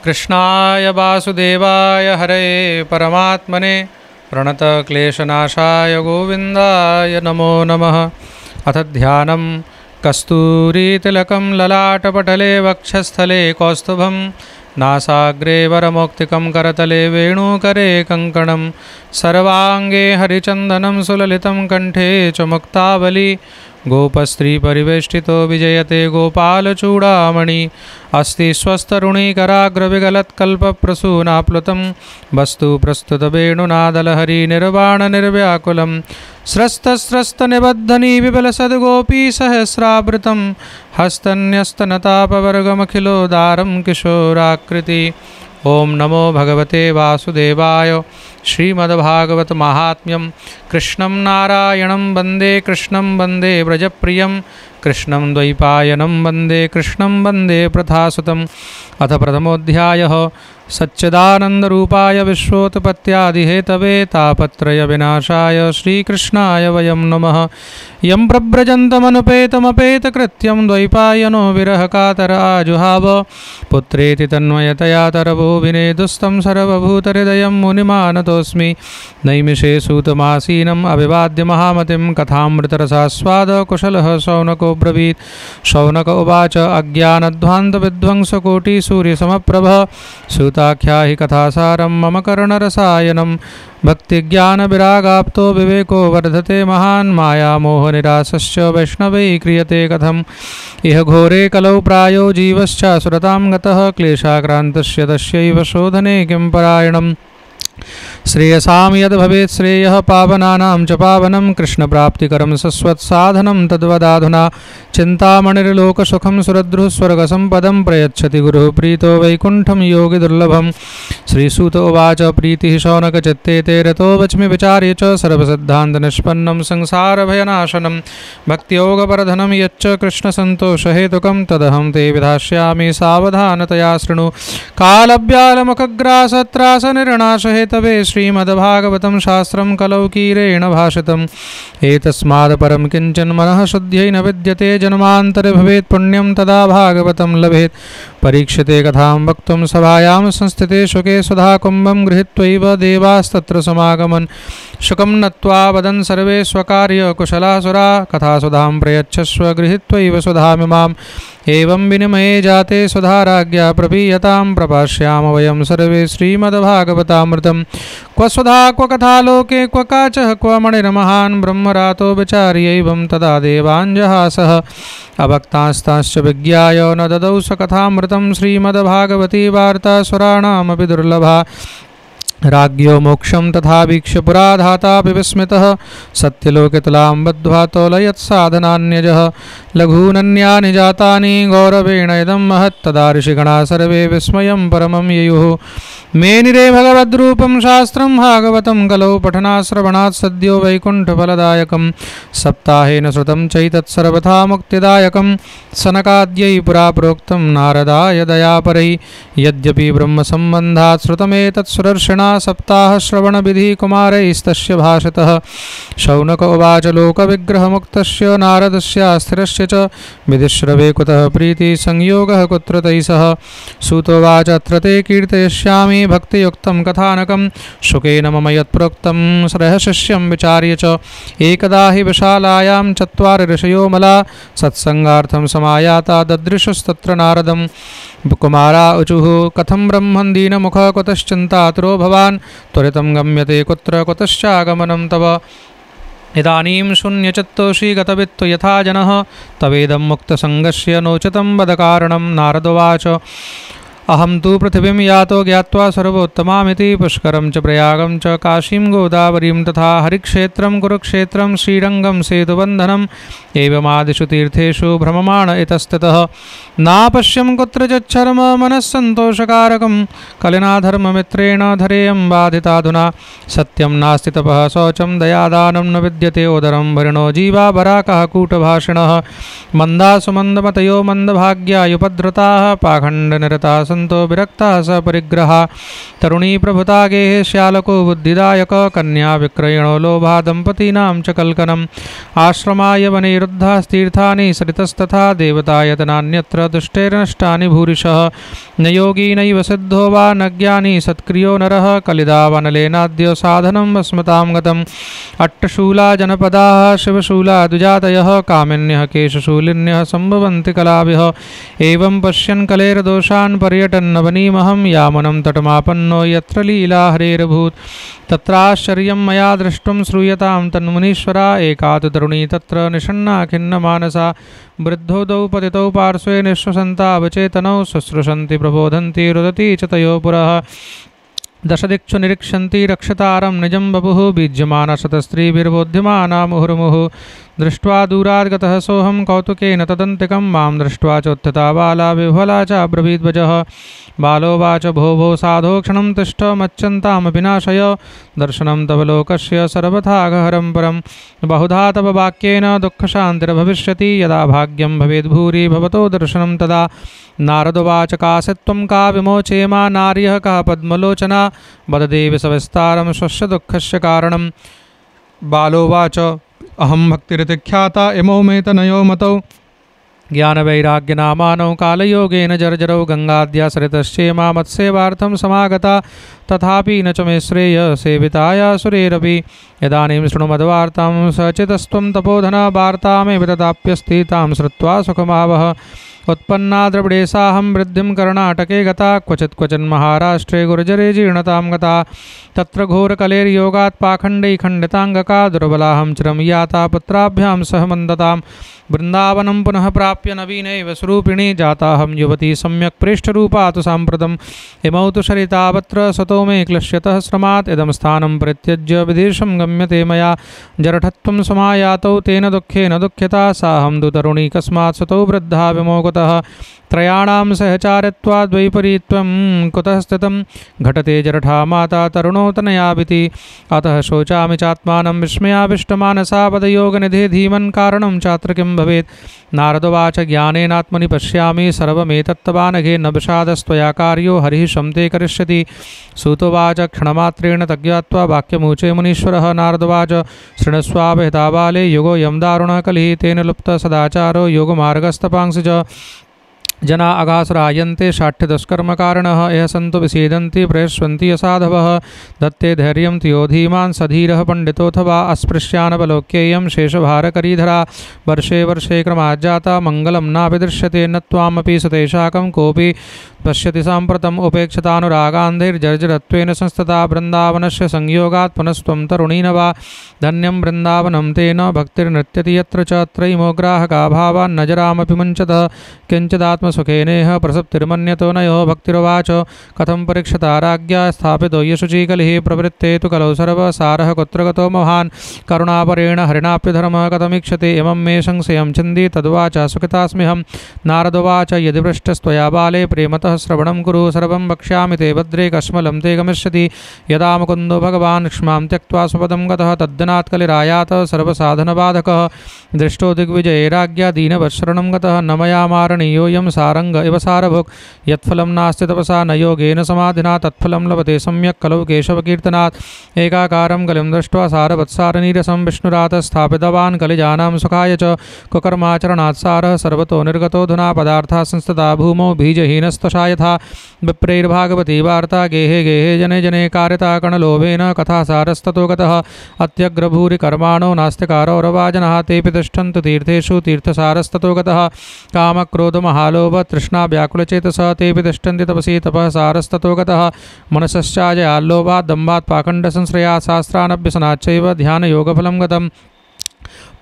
कृष्णाय वासुदेवाय हरये परमात्मने प्रणतक्लेशनाशाय गोविन्दाय नमो नमः। अथ ध्यानं कस्तूरीतिलकं ललाटपटले वक्षस्थले कौस्तुभं नासाग्रे वरमौक्तिकं करतले वेणुकरे कङ्कणं सर्वाङ्गे हरिचन्दनं सुललितं कण्ठे च मुक्तावली गोपस्त्री परिवेष्टितो विजयते गोपालचूडामणि अस्ति स्वस्तरुणीकराग्रविगलत्कल्पप्रसूनाप्लुतं वस्तु प्रस्तुतवेणुनादलहरी निर्वाणनिर्व्याकुलं स्रस्तस्रस्तनिबद्धनी विबलसद्गोपी सहस्रावृतं हस्तन्यस्तनतापवर्गमखिलोदारं किशोराकृति। ओं नमो भगवते वासुदेवाय। श्रीमद्भागवत महात्म्यं कृष्णं नारायणं वन्दे कृष्णं वन्दे व्रजप्रियं कृष्णं द्वैपायनं वन्दे कृष्णं वन्दे प्रथासुतम्। अथ प्रथमोऽध्यायः सच्चिदानन्दरूपाय विश्वोत्पत्त्यादिहेतवे तापत्रयविनाशाय श्रीकृष्णाय वयं नमः। यं प्रव्रजन्तमनुपेतमपेतकृत्यं द्वैपायनो विरहकातर आजुहाव पुत्रेति तन्मयतया तरवो विनेदुस्तं सर्वभूतहृदयं मुनिमानतोऽस्मि। नैमिषे सूतमासीनम् अभिवाद्य महामतिं कथामृतरसास्वाद कुशलः शौनको ब्रवीत्। शौनक उवाच अज्ञानध्वान्तविध्वंसकोटिसूर्यसमप्रभ सूताख्या हि कथासारं मम कर्णरसायनं। भक्तिज्ञानविरागाप्तो विवेको वर्धते महान् मायामोहनिरासश्च वैष्णवै क्रियते कथम्। इह घोरे कलौ प्रायो जीवश्चासुरतां गतः क्लेशाक्रान्तस्य तस्यैव शोधने किं परायणम्। श्रेयसां यद् भवेत् श्रेयः पावनानां च पावनं कृष्णप्राप्तिकरं सस्वत्साधनं तद्वदाधुना। चिन्तामणिर्लोकसुखं सुरद्रुस्वर्गसम्पदं प्रयच्छति गुरुः प्रीतो वैकुण्ठं योगिदुर्लभम्। श्रीसूत उवाच प्रीतिः शौनकचित्ते ते रतो वच्मि विचार्य च सर्वसिद्धान्तनिष्पन्नं संसारभयनाशनं भक्तियोगपरधनं यच्च कृष्णसन्तोषहेतुकं तदहं ते विधास्यामि सावधानतया शृणु। कालव्यालमुखग्रासत्रासनिर्णाशहेतवे श्रीमद्भागवतं शास्त्रं कलौकीरेण भाषितम्। एतस्मादपरं किञ्चन मनः शुद्ध्यै न विद्यते जन्मान्तरे भवेत् पुण्यं तदा भागवतं लभेत्। परीक्षिते कथां वक्तुं सभायां संस्थिते शुके सुधाकुम्भं गृहीत्वैव देवास्तत्र समागमन्। शुकं नत्वा वदन् सर्वे स्वकार्यकुशलासुरा कथासुधां प्रयच्छस्व गृहीत्वैव सुधामिमाम्। एवं विनिमये जाते सुधाराज्ञा प्रपीयतां प्रपाश्याम वयं सर्वे श्रीमद्भागवतामृतं। क्व सुधा क्व कथा लोके क्व काचः क्व मणिर्महान् ब्रह्मरातो विचार्यैवं तदा देवाञ्जहासः। अभक्तास्तांश्च विज्ञाय न ददौ स कथामृतं श्रीमद्भागवती वार्ता सुराणामपि दुर्लभा। राज्ञो मोक्षं तथा वीक्ष्य पुरा धातापि विस्मितः सत्यलोके तुलां बद्ध्वा तोलयत् साधनान्यजः। लघूनन्यानि जातानि गौरवेण इदं महत् तदा ऋषिगणा सर्वे विस्मयं परमं ययुः। मेनिरे भगवद्रूपं शास्त्रं भागवतं कलौ पठनाश्रवणात् सद्यो वैकुण्ठफलदायकं। सप्ताहेन श्रुतं चैतत् सर्वथा मुक्तिदायकं सनकाद्यै पुरा प्रोक्तं नारदाय दयापरैः। यद्यपि ब्रह्मसम्बन्धात् श्रुतमेतत् सुदर्शना सप्ताहश्रवणविधि कुमारैस्तस्य भाषतः। शौनक उवाच लोकविग्रहमुक्तस्य नारदस्यास्थिरस्य च विधिश्रवे कुतः प्रीतिसंयोगः कुत्र तैः सह। सूतोवाच अत्र ते कीर्तयिष्यामि भक्तियुक्तं कथानकं शुकेन मम यत्प्रोक्तं रहस्यं विचार्य च। एकदा हि विशालायां चत्वारि ऋषयो मला सत्संगार्थं समायाता ददृशुस्तत्र नारदं। कुमारा ऊचुः कथं ब्रह्मन् दीनमुखः कुतश्चिन्तातुरो भवान् त्वरितं गम्यते कुत्र कुतश्चागमनं तव। इदानीं शून्यचित्तोषि गतवित्तु यथा जनः तवेदं मुक्तसङ्गस्य नोचितं वदकारणं। नारदोवाच अहं तु पृथिवीं यातो ज्ञात्वा सर्वोत्तमामिति पुष्करं च प्रयागं च काशीं गोदावरीं तथा हरिक्षेत्रं कुरुक्षेत्रं श्रीरङ्गं सेतुबन्धनम् एवमादिषु तीर्थेषु भ्रममाण इतस्ततः। नापश्यं कुत्रचिच्छर्म मनस्सन्तोषकारकं कलिना धर्ममित्रेण धरेयं बाधिताधुना। सत्यं नास्ति तपः शौचं दयादानं न विद्यते उदरं भरिणो जीवा बराकः कूटभाषिणः। मन्दासु मन्दमतयो मन्दभाग्या युपद्रुताः पाखण्डनिरता सन्तो विरक्ताः स परिग्रहा तरुणी प्रभुता गेहे श्यालको बुद्धिदायक कन्या विक्रयणो लोभा दम्पतीनां च कल्कनम् आश्रमाय वनिरुद्धास्तीर्थानि सरितस्तथा देवतायतनान्यत्र दुष्टैर्नष्टानि भूरिशः न योगी नैव सिद्धो वा न ज्ञानी सत्क्रियो नरः कलिदावनलेनाद्य साधनं वस्मतां गतम् अट्टशूला जनपदाः शिवशूला द्विजातयः कामिन्यः केशशूलिन्यः सम्भवन्ति कलाभिः एवं पश्यन् कलेर्दोषान् पर्यटन् नवनीमहं यामनं तटमापन्नो यत्र लीला हरेरभूत् तत्राश्चर्यं मया द्रष्टुं श्रूयतां तन्मुनीश्वरा एका तु तरुणी तत्र निषण्णा खिन्नमानसा वृद्धौ द्वौ पतितौ पार्श्वे निःश्वसन्ता अवचेतनौ शुश्रूषन्ति प्रबोधन्ति रुदति च तयो पुरः दशदिक्षु निरीक्षन्ति रक्षतारं निजं बभुः बीज्यमानशतस्त्रीभिर्बोध्यमाना मुहुर्मुहुः दृष्ट्वा दूराद् गतः सोऽहं कौतुकेन तदन्तिकं मां दृष्ट्वा चोत्थिता बाला विह्वला च अब्रवीद्वजः बालोवाच भो भो साधो क्षणं तिष्ठ मच्चन्तामपि नाशय दर्शनं तव लोकस्य सर्वथाघहरं परं बहुधा तव वाक्येन दुःखशान्तिर्भविष्यति यदा भाग्यं भवेद्भूरि भवतो दर्शनं तदा नारदोवाच कास्य त्वं का विमोचेमा नार्यः कः पद्मलोचना वददेव सविस्तारं स्वस्य दुःखस्य कारणं बालोवाच अहं भक्तिरितिख्याता इमौ मे तनयो मतौ ज्ञानवैराग्यनामानौ कालयोगेन जर्जरौ गंगाद्या सरितश्चेमा मत्सेवार्थं समागता तथापि न च मे श्रेय सेविताया सुरेरपि इदानीं शृणुमद्वार्तां सचितस्त्वं तपोधना वार्तामेव तदाप्यस्ति तां श्रुत्वा सुखमावह उत्पन्ना द्रविडेशाहं वृद्धिं कर्णाटके गता क्वचित् क्वचिन् महाराष्ट्रे गुर्जरे जीर्णतां गता तत्र घोरकलेर्योगात् पाखण्डै खण्डिताङ्गका दुर्बलाहं चिरं याता पुत्राभ्यां सह मन्दतां वृन्दावनं पुनः प्राप्य नवीनैव स्वरूपिणी जाताहं युवती सम्यक् प्रेष्ठरूपा तु साम्प्रतम् इमौ तु शरितावत्र सतो मे क्लिश्यतः श्रमात् इदं स्थानं परित्यज्य विदेशं गम्यते मया जरठत्वं समायातौ तेन दुःखेन दुःखिता साहं तु तरुणी कस्मात् सतो वृद्धा विमोगतः त्रयाणां सहचारित्वाद् वैपरीत्यं कुतः स्थितं घटते जरठा माता तरुणोतनयाभिति अतः शोचामि चात्मानं विस्मयाविष्टमानसा पदयोगनिधे धीमन् कारणं चात्र किं भवेत् नारदोवाच ज्ञानेनात्मनि पश्यामि सर्वमेतत्तवानघे न विषादस्त्वया कार्यो हरिः शं ते करिष्यति सूतोवाच क्षणमात्रेण तज्ञात्वा वाक्यमुचे मुनीश्वरः नारदोवाच शृणुस्वाभिहिता बाले युगोऽयं दारुणः कलिः तेन लुप्तः सदाचारो योगमार्गस्तपांसि च जना अघासुरायन्ते शाठ्यदुष्कर्मकारिणः यः सन्तु विषीदन्ति प्रयस्वन्ति असाधवः दत्ते धैर्यं तियो धीमान् सधीरः पण्डितोऽथवा अस्पृश्यानवलोक्येयं शेषभारकरीधरा वर्षे वर्षे क्रमाज्जाता मङ्गलं नाभिदृश्यते न त्वामपि सुतेशाकं कोऽपि पश्यति साम्प्रतम् उपेक्षितानुरागान्धैर्जर्जरत्वेन संस्तता वृन्दावनस्य संयोगात् पुनस्त्वं तरुणी न वा धन्यं वृन्दावनं तेन भक्तिर्नृत्यति यत्र च त्रयीमोग्राहका भावान् न जरामपि मुञ्चतः किञ्चिदात्मसुखेनेह प्रसप्तिर्मन्यतो नयो भक्तिरुवाच कथं परीक्षता राज्ञा स्थापितो यशुचीकलिः प्रवृत्ते तु कलौ सर्वसारः कुत्र गतो महान् करुणापरेण हरिणाप्यधर्मः कथमीक्षते इमं मे संशयं छिन्दी तद्वाच सुखितास्म्यहं नारदोवाच यदि पृष्टस्त्वया बाले प्रेमतः श्रवणं कुरु सर्वं वक्ष्यामि ते भद्रे कश्मलं ते गमिष्यति यदा मुकुन्दो भगवान् क्ष्मां त्यक्त्वा स्वपदं गतः तद्दिनात् कलिरायात सर्वसाधनबाधकः दृष्टो दिग्विजये राज्ञा दीनवत्शरणं गतः न मया मारणीयोऽयं सारंग इव सारभुक् यत्फलं नास्ति तपसा न योगेन समाधिना तत्फलं लभते सम्यक् कलौ केशवकीर्तनात् एकाकारं कलिं दृष्ट्वा सारवत्सारनीरसं विष्णुरात् स्थापितवान् कलिजानां सुखाय च कुकर्माचरणात् सारः सर्वतो निर्गतोऽधुना पदार्थाः संस्थिता भूमौ बीजहीनस्तशा यथा विप्रैर्भागवती वार्ता गेहे गेहे जने जने कार्यता कणलोभेन कथा सारस्ततो गतः अत्यग्रभूरि कर्माणो नास्तिकारो रवाजनः तेऽपि तिष्ठन्तु तीर्थेषु तीर्थसारस्ततो गतः कामक्रोधमहालोभ तृष्णा व्याकुलचेतसः तेऽपि तिष्ठन्ति तपसि तपः सारस्ततो गतः मनसश्चाजयाल्लोभात् दम्भात् पाखण्डसंश्रयात् शास्त्रानभ्यसनाच्चैव ध्यानयोगफलं गतम्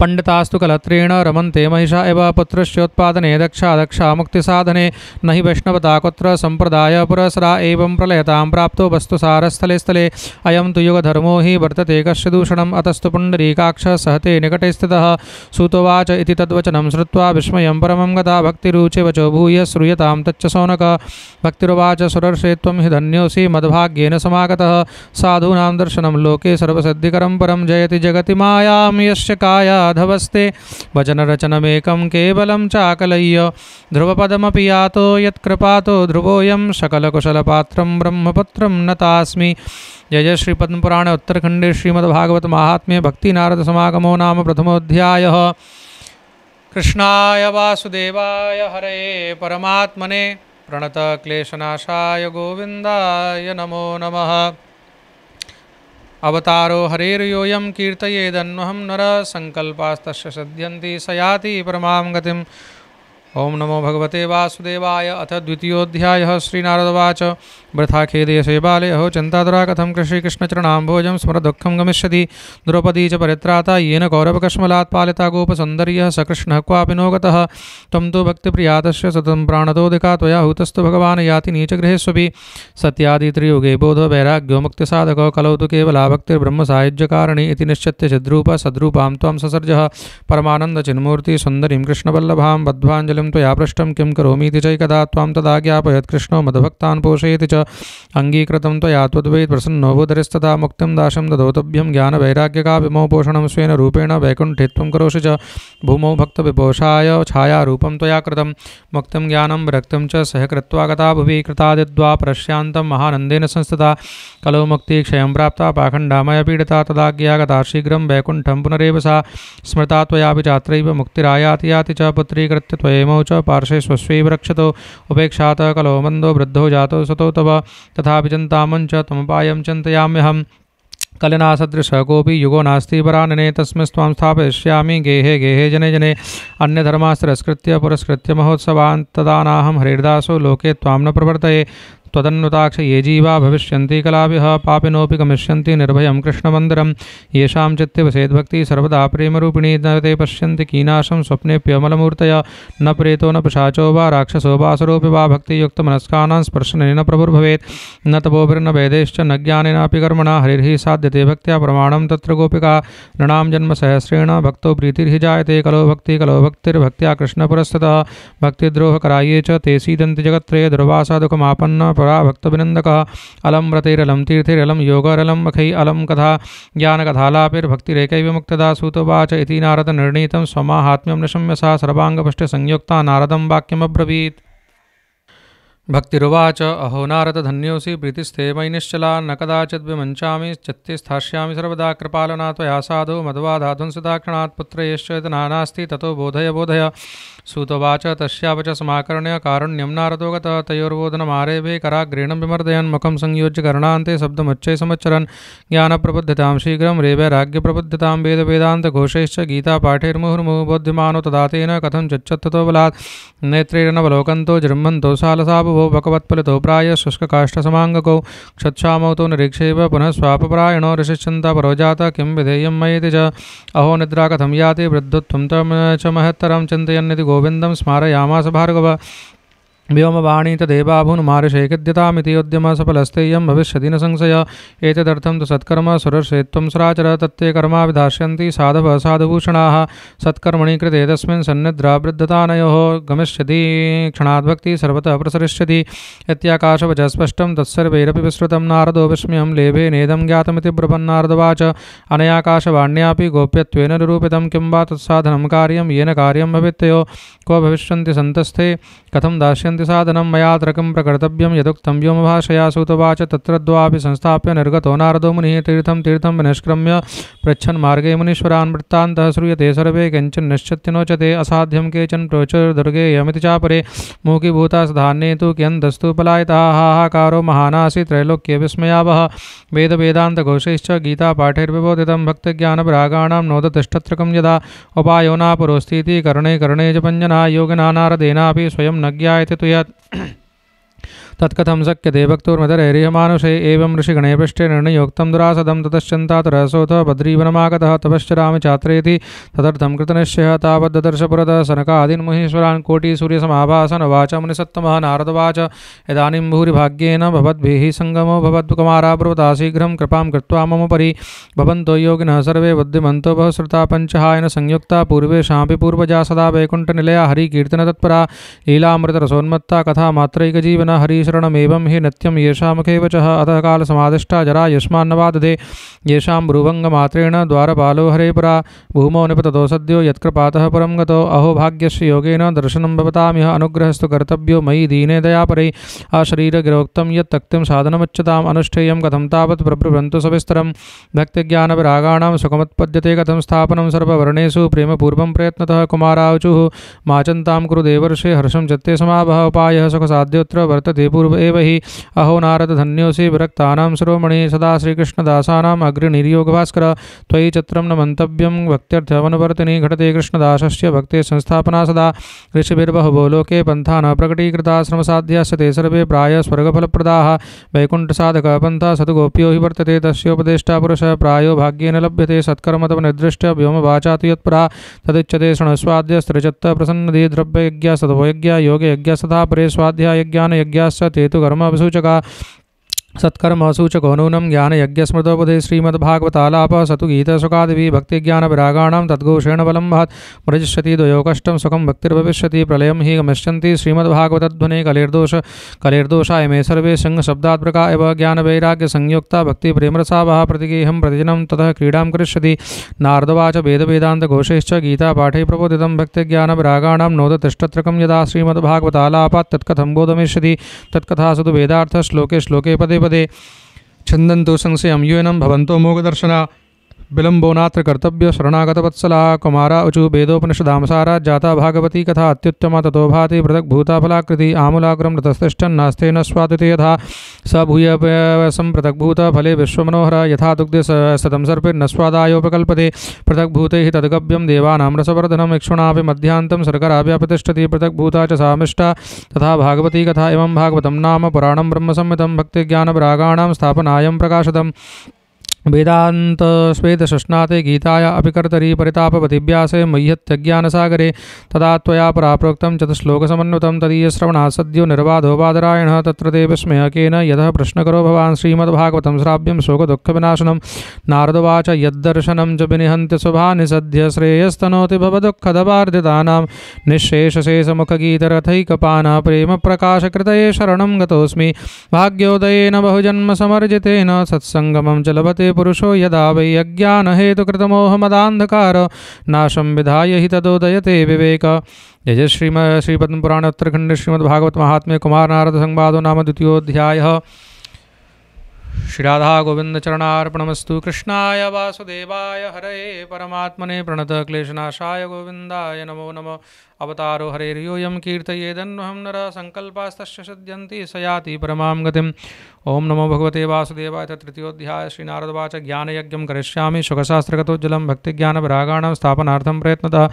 पंडितास्तु कलत्रेण रमन्ते महिषा एव पुत्रस्योत्पादने दक्षा दक्षा मुक्तिसाधने न हि वैष्णवता कुत्र संप्रदाय पुरस्सरा एवं प्रलयतां प्राप्तो वस्तुसारस्थले स्थले अयं तु युगधर्मो हि वर्तते कस्य दूषणम् अतस्तु पुण्डरीकाक्षः सहते निकटे स्थितः सूतोवाच इति तद्वचनं श्रुत्वा विस्मयं परमं गता भक्तिरुचे वचो भूय श्रूयतां तच्च शौनक भक्तिरुवाच सुरर्षे त्वं हि धन्योऽसि मद्भाग्येन समागतः साधूनां दर्शनं लोके सर्वसिद्धिकरं परं जयति जगति मायां यस्य काया माधवस्ते वचनरचनमेकं केवलं चाकलय्य ध्रुवपदमपि यातो यत्कृपातो ध्रुवोऽयं सकलकुशलपात्रं ब्रह्मपुत्रं नतास्मि। जय जय श्री पद्मपुराण उत्तरखंडे श्रीमद्भागवत महात्म्ये भक्ति नारद समागमो नाम प्रथमोऽध्यायः। कृष्णाय वासुदेवाय हरे परमात्मने प्रणतक्लेशनाशाय गोविन्दाय नमो नमः। अवतारो हरेर्योऽयं कीर्तयेदन्वहं नरः संकल्पास्तस्य सिद्ध्यन्ति स याति परमां गतिम्। ओम नमो भगवते वासुदेवाय। अथ द्वितीयोऽध्यायः। श्रीनारदवाच वृथा खेदयसे बाले अहो चिन्तातुरा कथं श्रीकृष्णचरणाम्भोजं स्मरदुःखं गमिष्यति। द्रौपदी च परित्राता येन कौरवकश्मलात् पालिता गोपसुन्दर्यः स कृष्णः क्वापि नो गतः। त्वं तु भक्तिप्रियातस्य सततं प्राणतोऽधिका त्वया हुतस्तु भगवान् याति नीचगृहेष्वपि। सत्यादित्रियुगे बोधो वैराग्यो मुक्तिसाधको कलौ तु केवला भक्तिर्ब्रह्मसायुज्यकारिणी इति निश्चित्य चिद्रूप सद्रूपां त्वं ससर्जः परमानन्दचिन्मूर्ति सुन्दरीं कृष्णवल्लभां बद्ध्वाञ्जलिं त्वया पृष्टं किं करोमीति चैकदा त्वां तदा ज्ञापयत् कृष्णो मद्भक्तान् पोषयति च अङ्गीकृतं त्वया त्वद्वैत् प्रसन्नो भूधरिस्तथा मुक्तिं दाशं ददोतभ्यं ज्ञानवैराग्यकाविमो पोषणं स्वेन रूपेण वैकुण्ठे त्वं करोषि च भूमौ भक्तविपोषाय छायारूपं त्वया कृतं मुक्तिं ज्ञानं विरक्तिं च सह कृत्वा गता भुवि कृतादिद्वा परश्यान्तं महानन्देन संस्थिता कलौ मुक्तिक्षयं प्राप्ता पाखण्डामय पीडिता तदाज्ञागता शीघ्रं वैकुण्ठं पुनरेव सा स्मृता त्वयापि चात्रैव मुक्तिरायाति याति च पुत्रीकृत्य त्वयेमौ च पार्श्वे स्वस्वैव रक्षतो उपेक्षातः कलो मन्दो वृद्धो जातो सतो तव तथापि चिन्तामं च त्वमुपायं चिन्तयाम्यहम्। कलिनासदृशः कोऽपि युगो नास्ति परानने तस्मिंस्त्वां स्थापयिष्यामि गेहे गेहे जने जने अन्यधर्मास्तिरस्कृत्य पुरस्कृत्य महोत्सवान् तदा नाहं हरिर्दासो लोके त्वां न प्रवर्तये। त्वदन्नुताक्ष ये जीवा भविष्यन्ति कलाभिः पापिनोऽपि गमिष्यन्ति निर्भयं कृष्णमन्दिरं येषां चित्ते वसेद्भक्तिः सर्वदा प्रेमरूपिणी न ते पश्यन्ति कीनाशं स्वप्नेऽप्यमलमूर्तय न प्रेतो न पिशाचो वा राक्षसो वासुरोऽपि वा भक्तियुक्तमनस्कानां स्पर्शनेन प्रभुर्भवेत् न तपोभिर्न वेदैश्च न ज्ञानेनापि कर्मणा हरिर्हि साध्यते भक्त्या प्रमाणं तत्र गोपिका नृणां जन्मसहस्रेण भक्तो प्रीतिर्हि जायते कलो भक्तिर्भक्त्या कृष्णपुरस्थितः भक्तिद्रोहकराये च ते सीदन्ति जगत्त्रये दुर्वासा दुःखमापन्न परा भक्तविनन्दकः अलम व्रतैरलं तीर्थैरलं योगरलं मखै अलम कथा ज्ञानकथालापिर्भक्तिरेकैव मुक्तदा सूतोवाच इति नारद निर्णीतं स्वमाहात्म्यं निशम्य सा सर्वाङ्गपुष्टिसंयुक्ता नारदं वाक्यमब्रवीत्। भक्तिरुवाच अहो नारद धन्योऽसि प्रीतिस्ते मयि निश्चला न कदाचिद् विमञ्चामि चित्ते स्थास्यामि सर्वदा कृपालना त्वया साधु मध्वाधाधुंसिताक्षणात् पुत्रयश्च नास्ति ततो बोधय बोधय। सूतोवाच तस्यावच समाकर्ण्य कारुण्यं नारदो गतः तयोर्वोदनमारेभे कराग्रेण विमर्दयन् मुखं संयोज्य कर्णान्ते शब्दमुच्चैः समुच्चरन् ज्ञानप्रबुद्धतां शीघ्रं रेवैराग्यप्रबुद्धतां वेदवेदान्तघोषैश्च गीतापाठैर्मुहुर्मुहुः बोध्यमानो तदा तेन कथं चिच्चत्ततो बलात् नेत्रैरनवलोकन्तो जृम्भन्तो सालसा बभो भगवत्फलितो प्राय शुष्ककाष्ठसमाङ्गकौ क्षत्क्षामौ तो निरीक्षेव पुनः स्वापपरायणो ऋषिश्चिन्ता परो जातः किं विधेयं मयेति च। अहो निद्रा कथं याति वृद्धत्वं च महत्तरं चिन्तयन्निति गोविन्दं स्मारयामास भार्गव। व्योमवाणी तदेवाभून् मारिषैकद्यतामिति उद्यमः सफलस्तेयं भविष्यति न संशय। एतदर्थं तु सत्कर्म सुरर्षेत्वं सुराचर तत्ते कर्मा विधास्यन्ति साधवः साधुभूषणाः सत्कर्मणि कृते तस्मिन् सन्निद्रावृद्धतानयोः गमिष्यति क्षणाद्भक्तिः सर्वतः प्रसरिष्यति इत्याकाशवचः स्पष्टं तत्सर्वैरपि विस्तृतं नारदो विस्मयं लेभे नेदं ज्ञातमिति ब्रुवन्नारदवाच अनयाकाशवाण्यापि गोप्यत्वेन निरूपितं किं वा तत्साधनं कार्यं येन कार्यं भवेत्तयो क्व भविष्यन्ति सन्तस्थे कथं दास्यन्ति साधनं मया तर्कं प्रकर्तव्यं यदुक्तं व्योमभाषया। सूतवाच तत्र द्वापि संस्थाप्य निर्गतो नारदो मुनिः तीर्थं विनिष्क्रम्य पृच्छन् मार्गे मुनीश्वरान् वृत्तान्तः श्रूयते सर्वे किञ्चिन् निश्चित्य नोचते असाध्यं केचन प्रोचुर्दुर्गे यमिति चापरे मूकीभूता सधान्ये तु कियन्तस्तु पलायिताः हाहाकारो महानासि त्रैलोक्ये विस्मयावः वेदवेदान्तघोषैश्च गीतापाठैर्विबोधितं भक्तिज्ञानविरागाणां नोदतिष्ठत्रकं यदा उपायो नापरोऽस्तीति कर्णे कर्णे च पञ्जना योगिना नारदेनापि स्वयं न ज्ञायते तु यत् तत्कथं शक्यते भक्तोर्मदरैर्यमानुषे एवं ऋषिगणे पृष्ठे निर्णयोक्तं दुरासदं ततश्चिन्तातुरसोऽथ बद्रीवनमागतः तपश्चरामि चात्रेति तदर्थं कृतनिश्चयः तावद्ददर्शपुरतः सनकादीन् मुनीश्वरान् कोटिसूर्यसमाभासन् उवाच मुनिसत्तमः नारदवाच इदानीं भूरिभाग्येन भवद्भिः सङ्गमो भवद्कुमारा ब्रुवता शीघ्रं कृपां कृत्वा मम परि भवन्तो योगिनः सर्वे बुद्धिमन्तो बहुश्रुता पञ्चहायन संयुक्ता पूर्वेषामपि पूर्वजा सदा वैकुण्ठनिलया हरिकीर्तनतत्परा लीलामृतरसोन्मत्ता कथा मात्रैकजीवना हरीश शरणमेवं हि नित्यं येषां मुखे वचः अतः कालसमादिष्टा जरा युष्मान्नवादधे येषां ब्रुवङ्गमात्रेण द्वारपालो हरे परा भूमौ निपततो सद्यो यत्कृपातः परं गतो अहो भाग्यस्य योगेन दर्शनं भवतामिह अनुग्रहस्तु कर्तव्यो मयि दीने दयापरे अशरीरगिरोक्तं यत् तक्तिं साधनमुच्यताम् अनुष्ठेयं कथं तावत् प्रब्रुवन्तु सविस्तरं भक्तिज्ञानविरागाणां सुखमुत्पद्यते कथं स्थापनं सर्ववर्णेषु प्रेमपूर्वं प्रयत्नतः कुमारावचुः मा चिन्तां कुरु देवर्षे हर्षं चित्ते समावह उपायः सुखसाध्योऽत्र वर्तते पूर्व एव हि अहो नारद धन्योऽसि विरक्तानां शिरोमणि सदा श्रीकृष्णदासानाम् अग्रनिर्योगभास्कर त्वयि चित्रं न मन्तव्यं भक्त्यर्थमनुवर्तिनि घटते कृष्णदासस्य भक्ते संस्थापना सदा ऋषिभिर्बहवो लोके पन्था न प्रकटीकृता श्रमसाध्यास्य ते सर्वे प्राय स्वर्गफलप्रदाः वैकुण्ठसाधकः पन्था सद्गोप्यो हि वर्तते तस्योपदेष्टा पुरुषः प्रायो भाग्येन लभ्यते सत्कर्मतव निर्दृष्ट्य व्योमवाचा तु यत्परा तदुच्यते शृणुस्वाद्य स्त्रिचित्त प्रसन्नदि द्रव्ययज्ञ सद्भोयज्ञ योगयज्ञ सदा परे स्वाध्यायज्ञानयज्ञाश्च ते तु कर्मसूचका सत्कर्म सूचको नूनं ज्ञानयज्ञस्मृतोपदे श्रीमद्भागवतालापः सतु गीतसुखादिभिः भक्तिज्ञानविरागाणां तद्घोषेण बलं महत् प्रजिष्यति द्वयो कष्टं सुखं भक्तिर्भविष्यति प्रलयं हि गमिष्यन्ति श्रीमद्भागवतध्वने कलेर्दोषाय मे सर्वे शृङ्गशब्दात्मका एव ज्ञानवैराग्यसंयुक्ता भक्तिप्रेमरसावः प्रतिगेहं प्रतिदिनं ततः क्रीडां करिष्यति नारदवाच वेदवेदान्तघोषैश्च गीतापाठे प्रबोधितं भक्तिज्ञानविरागाणां नोदतिष्ठत्रकं यदा श्रीमद्भागवतालापात् तत्कथं बोधमिष्यति तत्कथा सतु वेदार्थश्लोके श्लोके पदे पदे छन्दन्तु संशयं यूनं भवन्तो मोगदर्शना विलम्बो नात्र कर्तव्य शरणागतवत्सला कुमारा ऊचु वेदोपनिषदामसारा जाता भागवती कथा अत्युत्तमा ततो भाति पृथग्भूता फलाकृति आमूलाग्रं रतस्तिष्ठन्नास्ते न स्वादिते यथा स भूय पृथग्भूत फले विश्वमनोहर यथा दुग्धे सतं सर्पिर्न स्वादायोपकल्पते पृथग्भूते हि तद्गव्यं देवानां रसवर्धनम् इक्षुणापि मध्यान्तं सर्गराव्यापतिष्ठति पृथग्भूता च सामिष्टा तथा भागवती कथा एवं भागवतं नाम पुराणं ब्रह्मसंहितं भक्तिज्ञानविरागाणां स्थापनायं प्रकाशितम् वेदांत स्वेद शश्नाते गीताया अपिकर्तरी परितापवति व्यासे मह्यत्यज्ञानसागरे तदा त्वया पराप्रोक्तं चतुश्लोकसमन्वितं तदीयश्रवणात् सद्यो निर्बाधो बादरायणः तत्र ते विस्मयकेन यतः प्रश्नकरो भवान् श्रीमद्भागवतं श्राव्यं शोकदुःखविनाशनं नारदवाच यद्दर्शनं च विनिहन्त्य शुभानि सद्य श्रेयस्तनोति भवदुःखदवार्धितानां निःशेषशेषमुखगीतरथैकपाना प्रेमप्रकाशकृतये शरणं गतोऽस्मि भाग्योदयेन बहुजन्मसमर्जितेन सत्सङ्गमं च लभते पुरुषो यदा वै अज्ञानहेतुकृतमोहमदान्धकार नाशं विधाय हि तदोदयते विवेक। जय जय श्रीपद्मपुराण उत्तरखंड श्रीमद्भागवत महात्म्य कुमार नारद संवादो नाम द्वितीयोऽध्यायः। श्री राधा गोविंद चरणार्पणमस्तु। कृष्णाय वासुदेवाय हरये परमात्मने प्रणत क्लेशनाशाय गोविंदाय नमो नमः। अवतारो हरेर्योऽयं कीर्तयेदन्वहं नरः संकल्पास्तस्य सिद्ध्यन्ति स याति परमां गतिम्। ओम नमो भगवते वासुदेवाय। तृतीयोऽध्याय। श्रीनारदवाच ज्ञानयज्ञं करिष्यामि शुकशास्त्रगतोज्ज्वलं भक्तिज्ञानविरागाणां स्थापनार्थं प्रयत्नतः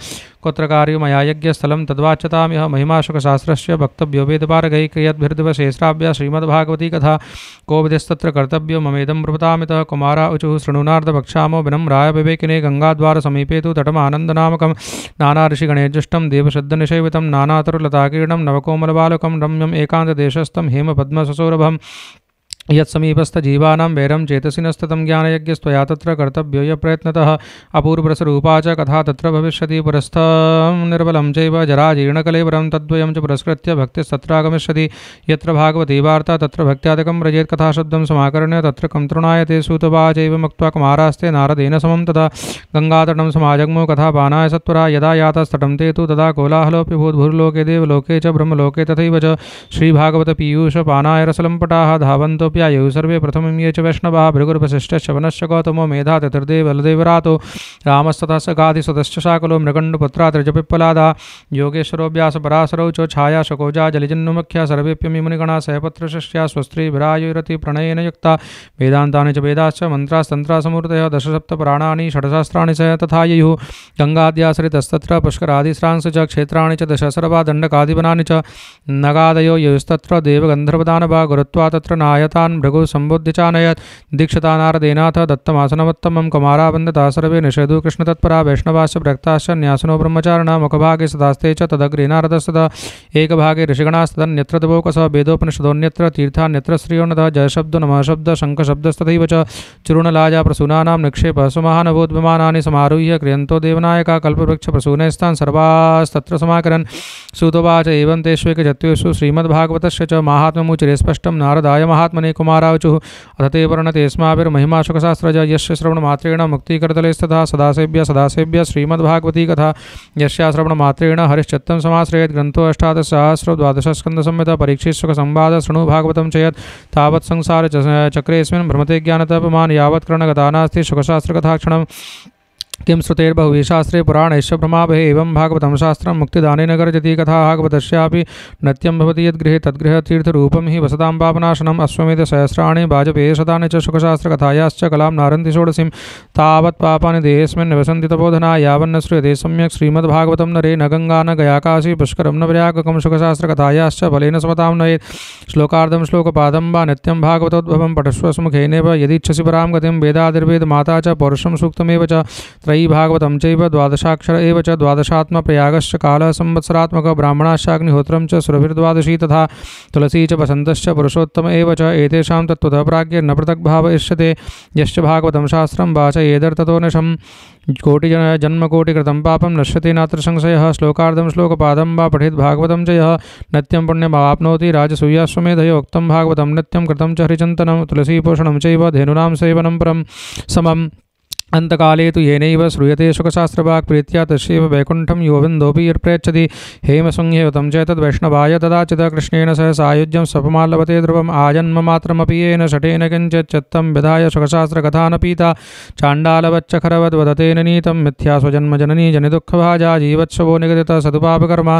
कुत्र कार्यो मया यज्ञस्थलं तद्वाच्यतामिह महिमा शुकशास्त्रस्य वक्तव्यो वेदपारगैः क्रियद्भिर्दिवसे श्राव्या श्रीमद्भागवती कथा को विधिस्तत्र कर्तव्यो ममेदं ब्रुवतामितः। कुमारा ऊचुः शृणु नारद वक्ष्यामो विनम्राय विवेकिने गंगाद्वारसमीपे तु तटमानन्दनामकं नाना ऋषिगणैर्जुष्टं देवशब्दनिषेवितं नानातरुलताकीर्णं नवकोमलबालकं रम्यम् एकान्तदेशस्थं हेमपद्मससौरभम् यत्समीपस्थजीवानां वैरं चेतसि न स्थितं ज्ञानयज्ञस्त्वया तत्र कर्तव्यो यप्रयत्नतः अपूर्वरसरूपा च कथा तत्र भविष्यति। पुरस्थं निर्बलं चैव जराजीर्णकलेवरं तद्वयं च पुरस्कृत्य भक्तिस्तत्रागमिष्यति। यत्र भागवती वार्ता तत्र भक्त्यादिकं व्रजेत् कथाशब्दं समाकर्ण्य तत्र कं तृणायते सूतवाचैव मुक्त्वा कुमारास्ते नारदेन समं तदा गङ्गातटं समाजग्मो कथापानाय सत्वरा यदा यातस्तटं ते तु तदा कोलाहलोऽपि भूद्भुर्लोके देवलोके च ब्रह्मलोके तथैव च श्रीभागवतपीयूषपानाय रसलम्पटाः धावन्तो आयुः सर्वे प्रथमं ये च वैष्णवाः भृगुर्वसिष्ठश्च वनश्च गौतमो मेधा चतुर्देव बलदेवरातो रामस्ततः सगादिसुतश्च शाकुलो मृगण्डपुत्रा त्रिजपिप्पलादा योगेश्वरो व्यासपराशरौ च छाया शकोजा जलिजन्नुमुख्या सर्वेप्यमि मुनिगणा सहपत्रशिष्या स्वस्त्रीभिरायुरति प्रणयेन युक्ता वेदान्तानि च वेदाश्च मन्त्रास्तन्त्रासमूर्तयः दशसप्तपुराणानि षट्शास्त्राणि च तथा ययुः गङ्गाद्याश्रितस्तत्र पुष्करादिस्रांसि च क्षेत्राणि च दश सर्वा दण्डकादिवनानि च नगादयो ययुस्तत्र देवगन्धर्वदानवा गुरुत्वा तत्र नायता तान् भृगु सम्बुद्ध्य चानयत् दीक्षता नारदेनाथ दत्तमासनवत्तमं कुमारावन्दता सर्वे निषेधु कृष्णतत्परा वैष्णवाश्च भक्ताश्च न्यासनो ब्रह्मचारिणा मुखभागे सदास्ते च तदग्रे नारदस्तदा एकभागे ऋषिगणास्तदन्यत्र तवोकस वेदोपनिषदोऽन्यत्र तीर्थान्यत्र श्रियोन्नतः जयशब्दो नमः शब्द शङ्खशब्दस्तथैव च चूर्णलाजा प्रसूनानां निक्षेप सुमहानभूतविमानानि समारुह्य क्रियन्तो देवनायका कल्पवृक्षप्रसूनैस्तान् सर्वास्तत्र समाकरन् सूतोवाच एवं तेष्वेकचत्वेषु श्रीमद्भागवतस्य च माहात्म्यमुच्यते स्पष्टं नारदाय महात्मने कुमारावचुः अथ ते वर्णते स्माभिर्महिमा शुकशास्त्रज यस्य श्रवणमात्रेण मुक्तिकरतलेस्तथा सदासेभ्य श्रीमद्भागवती कथा यस्या श्रवणमात्रेण हरिश्चित्तं समाश्रयेत् ग्रन्थो अष्टादशसहस्रद्वादशस्कन्धसंहिता परीक्षित्सुखसंवाद शृणु भागवतं च यत् तावत् संसार चक्रेऽस्मिन् भ्रमते ज्ञानतपमान् यावत् करणगता नास्ति शुकशास्त्रकथाक्षणम् किं श्रुतेर्बहुभिः शास्त्रे पुराणैश्च भ्रमावहे एवं भागवतं शास्त्रं मुक्तिदानेन गर्जति कथा भागवतस्यापि नत्यं भवति यद्गृहे तद्गृह तीर्थरूपं हि वसतां पापनाशनम् अश्वमेधसहस्राणि वाजपेयशतानि च शुकशास्त्रकथायाश्च कलां नारन्ति षोडशीं तावत् पापानि देहेऽस्मिन् निवसन्ति तपोधना यावन्न श्रूयते सम्यक् श्रीमद्भागवतं नरे न गङ्गा न गयाकाशी पुष्करं न प्रयागकं शुकशास्त्रकथायाश्च फलेन समतां नयेत् श्लोकार्धं श्लोकपादं वा नित्यं भागवतोद्भवं पठस्व सुमुखेनैव यदीच्छसि परां गतिं वेदादिर्वेदमाता च पौरुषं सूक्तमेव च त्रयी भागवतं चैव द्वादशाक्षर एव च द्वादशात्मप्रयागश्च कालः संवत्सरात्मकः ब्राह्मणाश्चाग्निहोत्रं च सुरभिर्द्वादशी तथा तुलसी च वसन्तश्च पुरुषोत्तम एव च एतेषां तत्त्वतः प्राज्ञर्न पृथग्भाव इष्यते यश्च भागवतं शास्त्रं वाचयेदर्थतो निशं कोटिजन्मकोटिकृतं पापं नश्यते नात्र संशयः श्लोकार्धं श्लोकपादं वा पठेत् भागवतं च यः नित्यं पुण्यमाप्नोति राजसूयाश्वमेधयोक्तं भागवतं नित्यं कृतं च हरिचिन्तनं तुलसीपोषणं चैव धेनूनां सेवनं परं समम् अंतकाले तु येनैव श्रूयते शुकशास्त्रवाक् प्रीत्या तस्यैव वैकुण्ठं योविन्दोऽपि यत्प्रयच्छति हेमसंह्ययुतं च तद्वैष्णवाय तदाचित कृष्णेन सह सायुज्यं स्वपमाल्लवते ध्रुवम् आजन्ममात्रमपि येन शठेन किञ्चित् चित्तं विधाय शुकशास्त्रकथा न पीता चाण्डालवच्चखरवद्वदतेन नीतं मिथ्या स्वजन्मजननी जनिदुःखभाजा जीवत्सवो निगदितः सदुपापकर्मा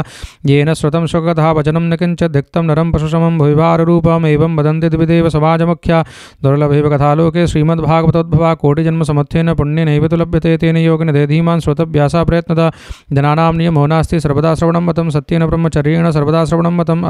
येन श्रुतं शुककथा वचनं न किञ्चित् धिक्तं नरं पशुशमं भुविभाररूपम् एवं वदन्ति द्विविधेव समाजमुख्या दुर्लभैव कथालोके श्रीमद्भागवतोद्भवा कोटिजन्मसमुत्थेन पुण्यनैव तु लभ्यते तेन योगेन धीमान् श्रोतव्यासा प्रयत्नतः जनानां नियमो नास्ति सर्वदा श्रवणं मतं सत्येन ब्रह्मचर्येण सर्वदा श्रवणं मतं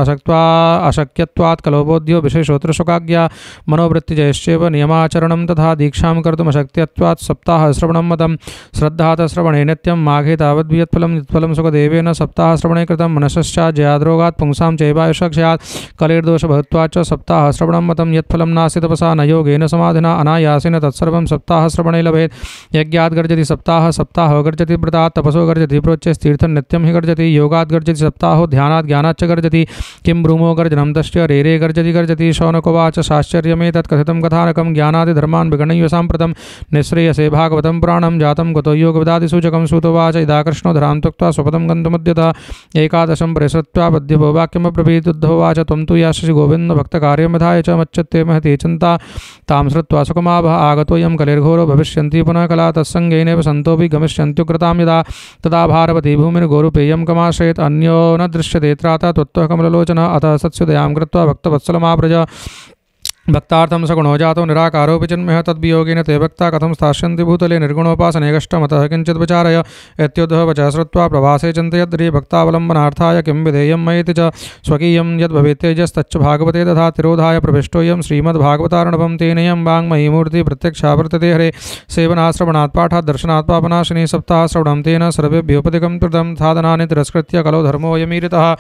अशक्यत्वात् कलोबोध्यो विशेषोत्तरशोकाज्ञा मनोवृत्तिजयश्चैव नियमाचरणं तथा दीक्षां कर्तुम् अशक्यत्वात् सप्ताहश्रवणं मतं श्रद्धातः श्रवणे नित्यं माघे तावद्वियत्फलं यत्फलं सुखदेवेन सप्ताहश्रवणे कृतं मनसश्चात् जयाद्रोगात् पुंसां चैवायुषक्ष्यात् कलेर्दोषभवत्वाच्च सप्ताहश्रवणं मतं यत्फलं नास्ति तपसा न योगेन समाधिना अनायासेन तत्सर्वं सप्ताहश्रवणे लभेत् यज्ञात् गर्जति सप्ताह सप्ताहो गर्जति व्रतात् तपसो गर्जति प्रोच्यस्तीर्थं नित्यं हि गर्जति योगात् गर्जति सप्ताहो ध्यानात् ज्ञानाच्च गर्जति किं ब्रूमो गर्जनं तस्य रेरे गर्जति शौनकोवाच साश्चर्यमेतत् कथितं कथानकं ज्ञानादिधर्मान् विगणय्य साम्प्रतं निःश्रेयसे भागवतं पुराणं जातं कुतो योगविदादिसूचकं सूतोवाच इदाकृष्णो धरां त्यक्त्वा स्वपदं गन्तुमुद्यतः एकादशं परिसृत्वा पद्यभो वाक्यमब्रवीदुद्धोवाच त्वं तु यास्यसि गोविन्दभक्तकार्यं विधाय च मच्चत्ते महती चिन्ता तां श्रुत्वा सुखमाभः आगतोऽयं कलिर्घोरो भविष्यन्ति पुनः कला तत्सङ्गेनैव सन्तोऽपि गमिष्यन्त्युग्रतां यदा तदा भारवती भूमिर्गोरुपेयं कमाश्रयेत् अन्यो न दृश्यते त्राता त्वत्तः कमललोचनः अतः सत्स्युदयां कृत्वा भक्तवत्सलमाव्रज भक्तार्थं सगुणो जातो निराकारोऽपि जन्मः तद्वियोगेन ते भक्ता कथं स्थास्यन्ति भूतले निर्गुणोपासने कष्टमतः किञ्चित् विचारय इत्युद्धवचः श्रुत्वा प्रवासे चिन्तयद्रि भक्तावलम्बनार्थाय किं विधेयं मयेति च स्वकीयं यद्भवेत् तेजस्तच्च भागवते तथा तिरोधाय प्रविष्टोऽयं श्रीमद्भागवतार्णवं तेनेयं वाङ्मयीमूर्तिः प्रत्यक्षा वर्तते हरे सेवनाश्रवणात् पाठात् दर्शनात् पापनाशिनी सप्ताहश्रवणं तेन सर्वेभ्योपदिकं कृतं साधनानि तिरस्कृत्य कलो धर्मोऽयमीरितः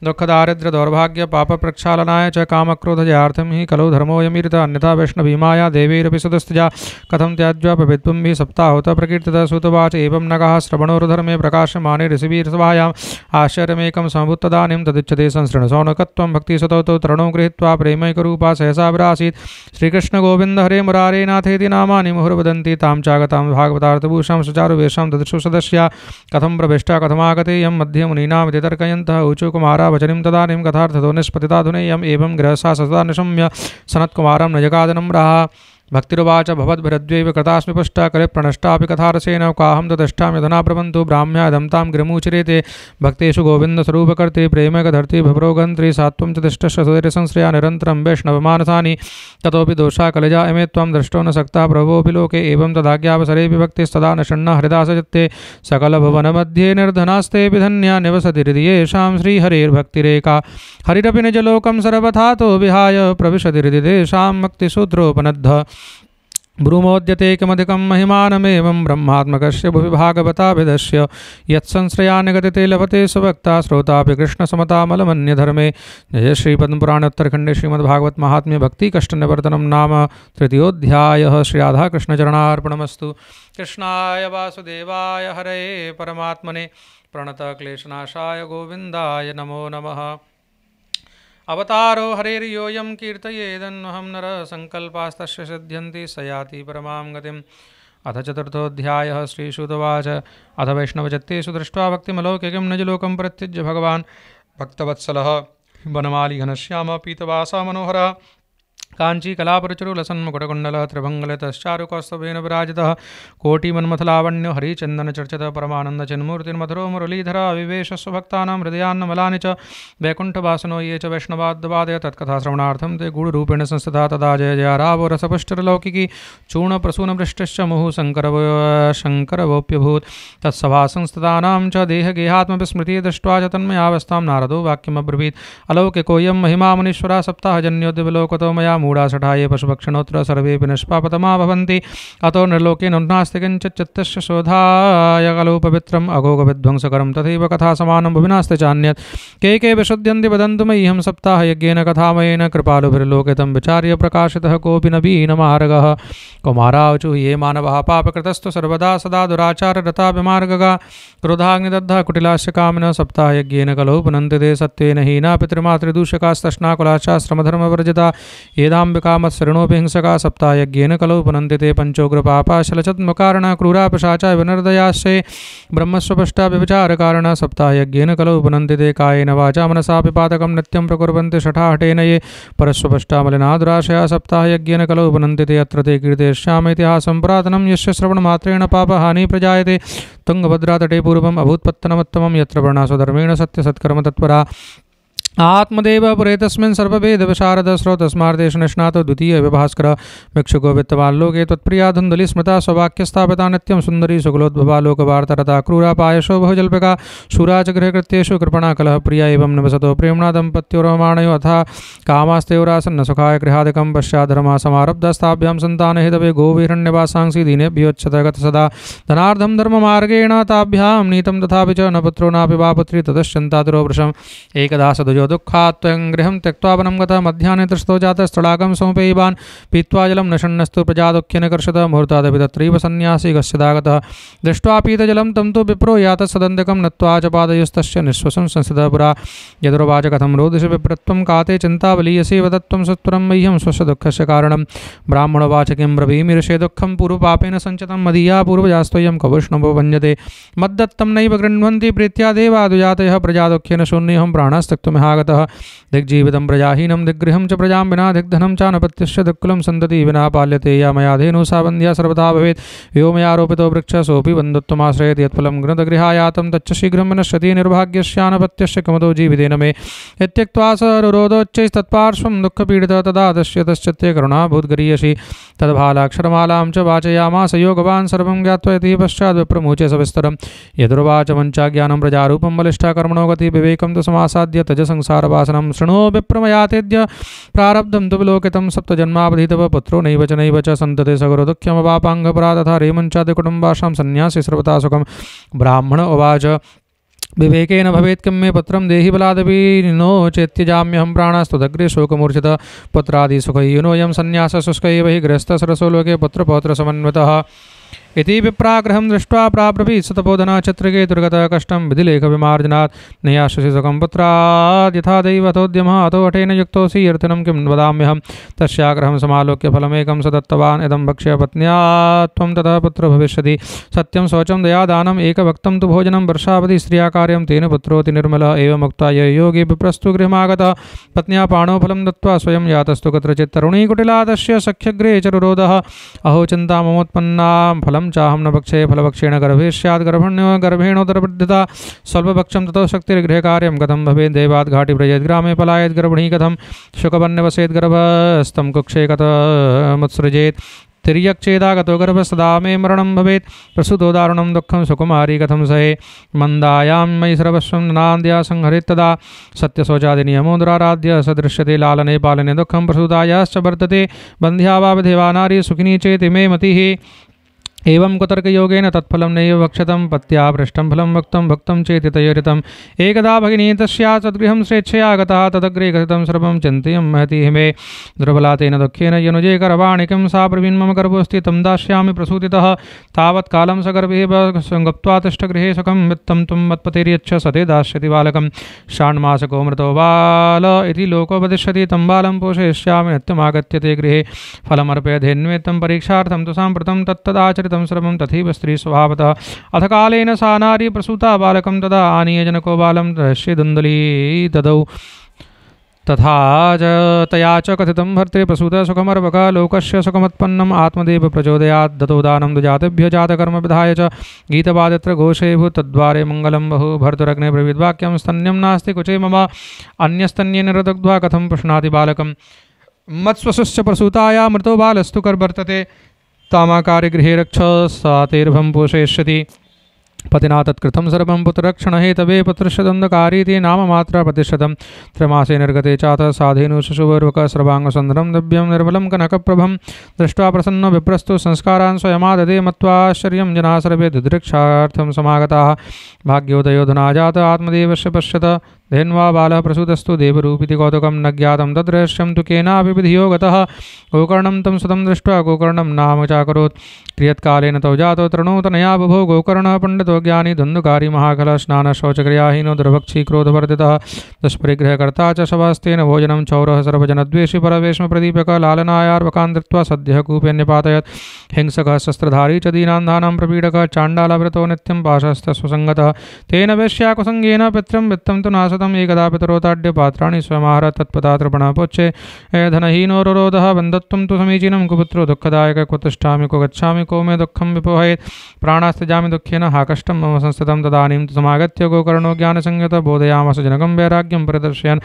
दुःखदारिद्र्य दौर्भाग्य पाप प्रक्षालनाय च कामक्रोधजयार्थं हि कलौ धर्मोऽयमीरितः अन्यथा वैष्णवीमाया देवीरपि सुदस्तजा कथं त्याज्य पवित्वं हि सप्ताहोतः प्रकीर्तितः सुतवाच एवं नगः श्रवणोर्धर्मे प्रकाशमाने ऋषिभिर्सभायाम् आश्चर्यमेकं सम्भूतदानीं तदुच्यते संसृणसौनकत्वं भक्तिसतौ तरुणो गृहीत्वा प्रेमैकरूपा सहसा विरासीत् श्रीकृष्णगोविन्द हरे मुरारे नाथेति नामानि मुहुर्वदन्ति तां चागतां भागवतार्थभूषां सुचारुवेषां ददृशु सदस्या कथं प्रविष्टा कथमागतेयं मध्ये मुनीनामिति तर्कयन्तः ऊचु कुमारा वचनिं तदानीं कथार्थतो निष्पतिताधुनेयम् एवं गृहसा सदा निशम्य सनत्कुमारं न जगादनं रहा भक्तिरुवाच भवद्भिरद्वैव कृतास्मि पुष्टा कले प्रणष्टापि कथारसेन काहं तदष्टामि यदना प्रबन्धो ब्राह्म्या दमतां गिरमुचिरेते भक्तेषु गोविन्दस्वरूपकर्ते प्रेमकधर्ति भवरोगन्त्री सात्वं च तिष्ठस्य सुधीरसंश्रया निरन्तरं वैष्णवमानसानि ततोऽपि दोषा कलिजा इमे त्वं दृष्टो न सक्ता प्रभोऽपि लोके एवं तदाज्ञावसरेऽपि भक्तिस्तदा न षण्णा हरिदासचित्ते सकलभुवनमध्ये निर्धनास्तेऽपि धन्या निवसति हृदि येषां श्रीहरेर्भक्तिरेका हरिरपि निजलोकं सर्वथातो विहाय प्रविशति हृदि तेषां भक्तिसूत्रोपनद्ध ब्रूमोद्यते किमधिकं महिमानमेवं ब्रह्मात्मकस्य भुवि भागवताभिधस्य यत्संश्रया निगदिते लभते सुभक्ता श्रोतापि कृष्णसमतामलमन्यधर्मे। जय श्रीपद्मपुराणे उत्तरखण्डे श्रीमद्भागवत महात्म्ये भक्ति कष्टनिवर्तनं नाम तृतीयोऽध्यायः। श्री राधाकृष्णचरणार्पणमस्तु। कृष्णाय वासुदेवाय हरये परमात्मने प्रणतक्लेशनाशाय गोविन्दाय नमो नमः। अवतारो हरेर्योऽयं कीर्तयेदन्वहं नरः संकल्पास्तस्य सिद्ध्यन्ति स याति परमां गतिम्। अथ चतुर्थोऽध्यायः। श्रीशुतवाच अथ वैष्णवजत्तेषु दृष्ट्वा भक्तिमलौकिकं निजलोकं परित्यज्य भगवान् भक्तवत्सलः वनमाली घनश्यामः पीतवासः मनोहरः कांची कलापरचुरुलसन्मुकुटकुण्डलः त्रिभङ्गलितश्चारुकौस्तुभेन विराजितः कोटिमन्मथलावण्यो हरिचन्दनचर्चितः परमानन्दचिन्मूर्तिर्मधुरो मुरलीधरः विवेशस्वभक्तानां हृदयान्नमलानि च वैकुण्ठवासनो ये च वैष्णवाद्वादय तत्कथाश्रवणार्थं ते गूढरूपेण संस्थिता तदा जय जयारावो रसपुष्टिर्लौकिकी चूर्णप्रसूनवृष्टिश्च मुहुः शङ्करवोऽप्यभूत् तत्सभासंस्थितानां च देहगेहात्मविस्मृतिः दृष्ट्वा च तन्मयावस्थां नारदो वाक्यमब्रवीत् अलौकिकोऽयं महिमा मुनीश्वरः सप्ताहजन्योद्यविलोकतो मया मूढासठाये पशुपक्षिणोऽत्र सर्वेऽपि निष्पापतमा भवन्ति अतो निर्लोके नास्ति किञ्चित् चित्तस्य शोधाय खलु पवित्रम् अघोघविध्वंसकरं तथैव कथासमानं भुवि नास्ति चान्यत् के के विशुध्यन्ति वदन्तु मह्यं सप्ताहयज्ञेन कथामयेन कृपालुभिर्लोकितं विचार्य प्रकाशितः कोऽपि नवीनमार्गः। कुमारावचु ये मानवः पापकृतस्तु सर्वदा सदा दुराचाररता विमार्गगा क्रोधाग्निदग्धः कुटिलास्य कामिनः सप्ताहयज्ञेन खलु पुनन्ति ते सत्त्वेन हीना पितृमातृदूषकास्तष्णाकुलाश्चाश्रमधर्मवर्जिता येदाम्बिका मत्सरणोऽपि हिंसका सप्ताहयज्ञेन खलु पुनन्ति ते पञ्चोग्रपापाशलचत्मुकारणः क्रूरापिशाचा विनर्दयाश्चे ब्रह्मस्वपष्टा व्यभिचारकारणः सप्ताहयज्ञेन खलु पुनन्ति ते कायेन वाचा मनसा पिपातकं नित्यं प्रकुर्वन्ति शठाहटेन ये परस्वपष्टा मलिना दुराशया सप्ताहयज्ञेन खलु पुनन्ति ते अत्र ते कीर्तेष्यामेतिहासं पुरातनं यस्य श्रवणमात्रेण पापहानिः प्रजायते तुङ्गभद्रातटे पूर्वम् अभूत्पत्तनमुत्तमं यत्र वर्णास्वधर्मेण सत्यसत्कर्म तत्परा आत्मदेव पुरे तस्मिन् सर्ववेद विशारद स्रोतस्मार्देश निष्णातो द्वितीय विभास्कर भिक्षुको वित्तवाल्लोके त्वत्प्रिया धुन्धुली स्मृता स्ववाक्य स्थापिता नित्यं सुन्दरी सुकुलोद्भवा लोकवार्तरता क्रूरा पायशो बहुजल्पिका शूरा च गृहकृत्येषु कृपणा कलह प्रिया एवं निवसतो प्रेम्णा दम्पत्योरमाणयो अथा कामास्तेवरासन्न सुखाय गृहादिकं पश्चाद्धर्मा समारब्धस्ताभ्यां सन्तानहितवे गोविहिरण्यवासांसि दीनेभ्योच्यतगत सदा धनार्धं धर्ममार्गेण ताभ्यां नीतं तथापि च न पुत्रो नापि वा पुत्री ततश्चिन्तातुरो वृषम् एकदा सदुजो दुःखात्वं गृहं त्यक्त्वा वनं गतः मध्याह्ने तृष्टो जातः स्थलागं समुपेयवान् पीत्वा जलं नषण्णस्तु प्रजादुःखेन कर्षतः मुहूर्तादपि तत्रैव सन्न्यासी गस्यदागतः दृष्ट्वा पीतजलं तं तु विप्रो यातः सदन्तिकं नत्वा च पादयोस्तस्य निःश्वसं संस्थितः पुरा यदुर्वाच कथं रोदिषि विप्रत्वं काते चिन्तावलीयसे वदत्वं सत्वरं मह्यं स्वस्य दुःखस्य कारणं ब्राह्मणवाच किं ब्रवीमिर्षे दुःखं पूर्वपापेन सञ्चितं मदीया पूर्वजास्त्वयं कवुष्णवो भञ्जते मद्दत्तं नैव गृह्णन्ति प्रीत्या देवादुजातयः प्रजादुःखेन शून्यहं प्राणस्तक्तुमिहागतः दिग्जीवितं प्रजाहीनं दिग्गृहं च प्रजां विना दिग्धनं चानपत्यस्य दिक्कुलं सन्तति विना पाल्यते या मया धेनु सा बन्ध्या सर्वथा भवेत् यो मयारोपितो वृक्षः सोऽपि बन्धुत्वमाश्रयति यत्फलं गृणदगृहायातं तच्च शीघ्रं विनश्यति निर्भाग्यस्यानपत्यस्य किमतो जीवितेन मे यत्यक्त्वा स रुरोधोच्चैस्तत्पार्श्वं दुःखपीडितः तदा तस्य तश्चित्ते करुणाभूद्गरीयसि तद्भालाक्षरमालां च वाचयामास योगवान् सर्वं ज्ञात्वा इति पश्चात् विप्रमुचे सविस्तरं यदुर्वाच मञ्चाज्ञानं प्रजारूपं बलिष्ठा कर्मणो गति विवेकं तु समासाद्य तज संसारवासनं शृणो विप्रमयातेद्य प्रारब्धं तु विलोकितं सप्तजन्मावधि तव पुत्रो नैव च सन्तते सगरो दुःख्यमवापाङ्गपरा तथा रेमञ्चादिकुटुम्बाशां सन्न्यासी सर्वथा सुखं ब्राह्मण उवाच विवेकेन भवेत् किं मे पुत्रं देहि बलादपि नो चेत्यजाम्यहं प्राणास्तुदग्रे शोकमूर्छितः पुत्रादिसुखैर्नोऽयं सन्न्यासः शुष्क एव हि गृहस्थः सरसो लोके पुत्रपौत्रसमन्वितः इति विप्राग्रहं दृष्ट्वा प्राप्रपीत् सतपोधनाचत्रिके दुर्गतः कष्टं विधिलेखविमार्जनात् नयाशसि सुखं पुत्रात् यथा दैवतोद्यमः अतो हठेन युक्तोऽसि यर्तनं किं वदाम्यहं तस्याग्रहं समालोक्य फलमेकं स दत्तवान् इदं भक्ष्य पत्न्या त्वं ततः पुत्रो भविष्यति सत्यं शौचं दयादानम् एकभक्तं तु भोजनं वर्षावधि स्त्रिया कार्यं तेन पुत्रोऽति निर्मलः एवमुक्त्वा य योगी विप्रस्तु गृहमागतः पत्न्या पाणोफलं दत्त्वा स्वयं यातस्तु कुत्रचित् तरुणी कुटिला तस्य सख्यगृहे च रुरोधः अहो चिन्ता ममोत्पन्ना फलं चाहं न भक्षे फलभक्षेण गर्भे स्यात् गर्भेणोदरवृद्धिता स्वल्पभक्षं ततो शक्तिर्गृहकार्यं कथं भवेत् देवात् घाटी व्रजेत् ग्रामे पलायेत् गर्भिणी कथं शुकवन्यवसेत् गर्भस्थं कुक्षे कथमुत्सृजेत् तिर्यक्चेदागतो गर्भस्तदा मे मरणं भवेत् प्रसूतो दारुणं दुःखं सुकुमारी कथं सहे मन्दायां मयि सर्वस्वं नान्द्या संहरेत्तदा सत्यशौचादिनियमो दुराराध्य सदृश्यते लालने पालने दुःखं प्रसूतायाश्च वर्तते बन्ध्या वा विधवा नारी सुखिनी चेति मे मतिः एवं कुतर्कयोगेन तत्फलं नैव भक्षतं पत्या पृष्टं फलं भक्तं चेति तयोरितम् एकदा भगिनी तस्या सद्गृहं स्वेच्छया गतः तदग्रे कथितं सर्वं चिन्तयं महति मे दुर्बला तेन दुःखेन यनुजे करवाणि किं सा प्रवीण मम गर्भोऽस्ति तं दास्यामि प्रसूतितः तावत् कालं स गर्भे गत्वा तिष्ठगृहे सुखं वित्तं त्वं मत्पतिर्यच्छ सते दास्यति बालकं षाण्मासको मृतो बाल इति लोकोपदिश्यति तं बालं पोषयिष्यामि नित्यमागत्य ते गृहे फलमर्पयधेन्वे तं परीक्षार्थं तु साम्प्रतं तत्तदाचरितं सर्वं तथैव स्त्री स्वभावतः अथ कालेन सा नारी प्रसूता बालकं तदा आनीय जनको बालं दृश्यदुन्दली ददौ तथा तया च कथितं भर्त्रे प्रसूतः सुखमर्वकः लोकस्य सुखमुत्पन्नम् आत्मदेव प्रचोदयात् दतो दानं दुजातेभ्यो जातकर्म विधाय च गीतवादित्र घोषे भूत् तद्वारे मङ्गलं बहु भर्तुरग्ने ब्रवीद्वाक्यं स्तन्यं नास्ति कुचे मम अन्यस्तन्येन रदग्ध्वा कथं पुष्णाति बालकं मत्स्वसुश्च प्रसूताया मृतो बालस्तु कर्वर्तते तामाकार्यगृहे रक्ष सातेर्भं पोषयिष्यति पतिना तत्कृतं सर्वं पुत्ररक्षणहेतवे पुत्रस्य द्वन्द्वकारीति नाममात्रा प्रतिशतं त्रमासे निर्गते चातः साधेनु शिशुवर्वकः सर्वाङ्गसुन्दरं दिव्यं निर्मलं कनकप्रभं दृष्ट्वा प्रसन्नो विप्रस्तु संस्कारान् स्वयमाददे मत्वा आश्चर्यं जनाः सर्वे दिदृक्षार्थं समागताः भाग्योदयोधना जात आत्मदेवस्य पश्यत धेन्वा बालः प्रसूतस्तु देवरूपिति कौतुकं न ज्ञातं तद्रहस्यं तु केनापि विधियो गतः गोकर्णं तं सुतं दृष्ट्वा गोकर्णं नाम चाकरोत् क्रियत्कालेन तौ जातो तृणोतनया बुभो गोकर्णः पण्डितो ज्ञानी धुन्धुकारी महाकलः स्नानशौचक्रियाहीनो दुर्भक्षी क्रोधवर्धितः दुष्परिग्रहकर्ता च शवास्तेन भोजनं चौरः सर्वजनद्वेषी परवेश्म प्रदीपकः लालनायार्वकान् धृत्वा सद्यः कूपे न्यपातयत् हिंसकः शस्त्रधारी च दीनान्धानां प्रपीडकः चाण्डालव्रतो नित्यं पाशस्तस्वसङ्गतः तेन वेश्याकुसङ्गेन पित्रं वित्तं तु नासतम् एकदा पितरोताड्य पात्राणि स्वमाहर तत्पदातृपणः पोच्चे धनहीनो रोरोधः बन्धत्वं तु समीचीनं कुपुत्रो दुःखदायकः क्व तिष्ठामि क्व गच्छामि को मे दुःखं विपोहयेत् प्राणास्त्यजामि दुःखेन हा कष्टं मम संस्थितं तदानीं तु समागत्य गोकर्णो ज्ञानसंयतः बोधयामास जनकं वैराग्यं परिदर्शयन्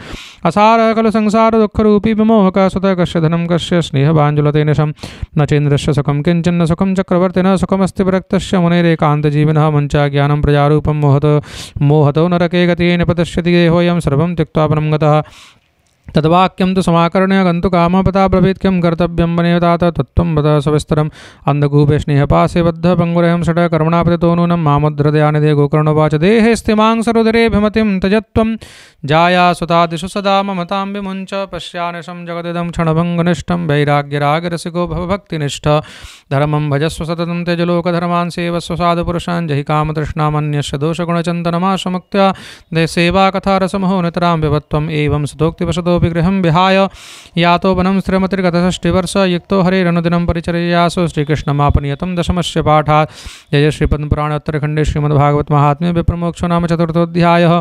असारः खलु संसारदुःखरूपी विमोहकः स्वतः कस्य धनं कस्य स्नेहभाञ्जुलतेनशं न चेन्द्रस्य सुखं किञ्चिन्न सुखं चक्रवर्तिनः सुखमस्ति विरक्तस्य मुनेरेकान्तजीविनः मुञ्चा ज्ञानं प्रजारूपं मोहतो नरके गतेन पतिष्यति देहोऽयं सर्वं त्यक्त्वा परं गतः तद्वाक्यं तु समाकर्ण्य गन्तुकामपता ब्रवीत् किं कर्तव्यं वनेतात तत्त्वं वद सविस्तरम् अन्धकूपे स्नेहपासे बद्धः पङ्गुरहं षड कर्मणा प्रतितो नूनं मामुद्धृतयानिधे गोकर्णोवाच देहेस्तिमांसरुदरे त्यजत्वं जाया सुतादिषु सदा ममतां विमुञ्च पश्यानिशं जगदिदं क्षणभङ्गनिष्ठं वैराग्यरागरसिको भवभक्तिनिष्ठ धर्मं भजस्व सततं त्यजलोकधर्मान् सेवस्व साधुपुरुषान् जहि कामतृष्णामन्यस्य दोषगुणचन्दनमाशमुक्त्या सेवा कथारसमहो नितरां विभत्वम् एवं सुतोक्तिवशतो गृहं विहाय यातो वनं स्त्रिमतिर्गतषष्टिवर्ष युक्तो हरेरनुदिनं परिचर्यासु श्रीकृष्णमापनियतं दशमस्य पाठात् जय श्रीपद्मपुराणे उत्तरखण्डे श्रीमद्भागवत महात्म्ये विप्रमोक्षो नाम चतुर्थोऽध्यायः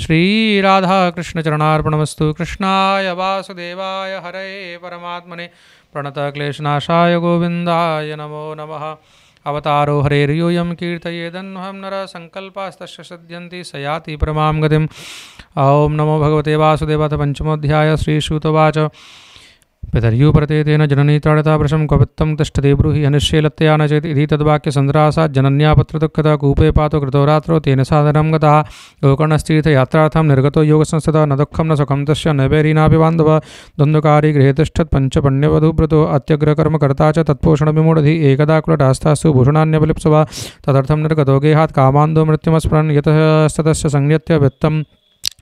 श्रीराधाकृष्णचरणार्पणमस्तु कृष्णाय वासुदेवाय हरे परमात्मने प्रणतक्लेशनाशाय गोविन्दाय नमो नमः अवतारो हरेर्यूयं कीर्तयेदन्वहं नरः संकल्पास्तस्य सिद्ध्यन्ति स याति परमां गतिम् ॐ नमो भगवते वासुदेवाय पञ्चमोऽध्यायः श्रीसूतोवाच पितर्युपरते तेन जननी ताडितावृशं क्ववित्तं तिष्ठति ब्रूहि अनिश्चेलत्या न चेत् इति तद्वाक्यसन्द्रासात् जनन्यापत्रदुःखता कूपे पातो कृतो रात्रौ तेन सादरं गतः गोकर्णस्तीर्थयात्रार्थं निर्गतो योगसंस्थितः न दुःखं न सुखं तस्य न वैरिणापि बान्धवः द्वन्द्वकारी गृहे तिष्ठत् पञ्चपण्यवधूव्रतो अत्यग्रकर्मकर्ता च तत्पोषणविमूढधि एकदा कुलटास्थास्तु भूषणान्यवलिप्सवा तदर्थं निर्गतो गेहात् कामान्दो मृत्युमस्मरन् यतस्ततस्य संयत्य वित्तं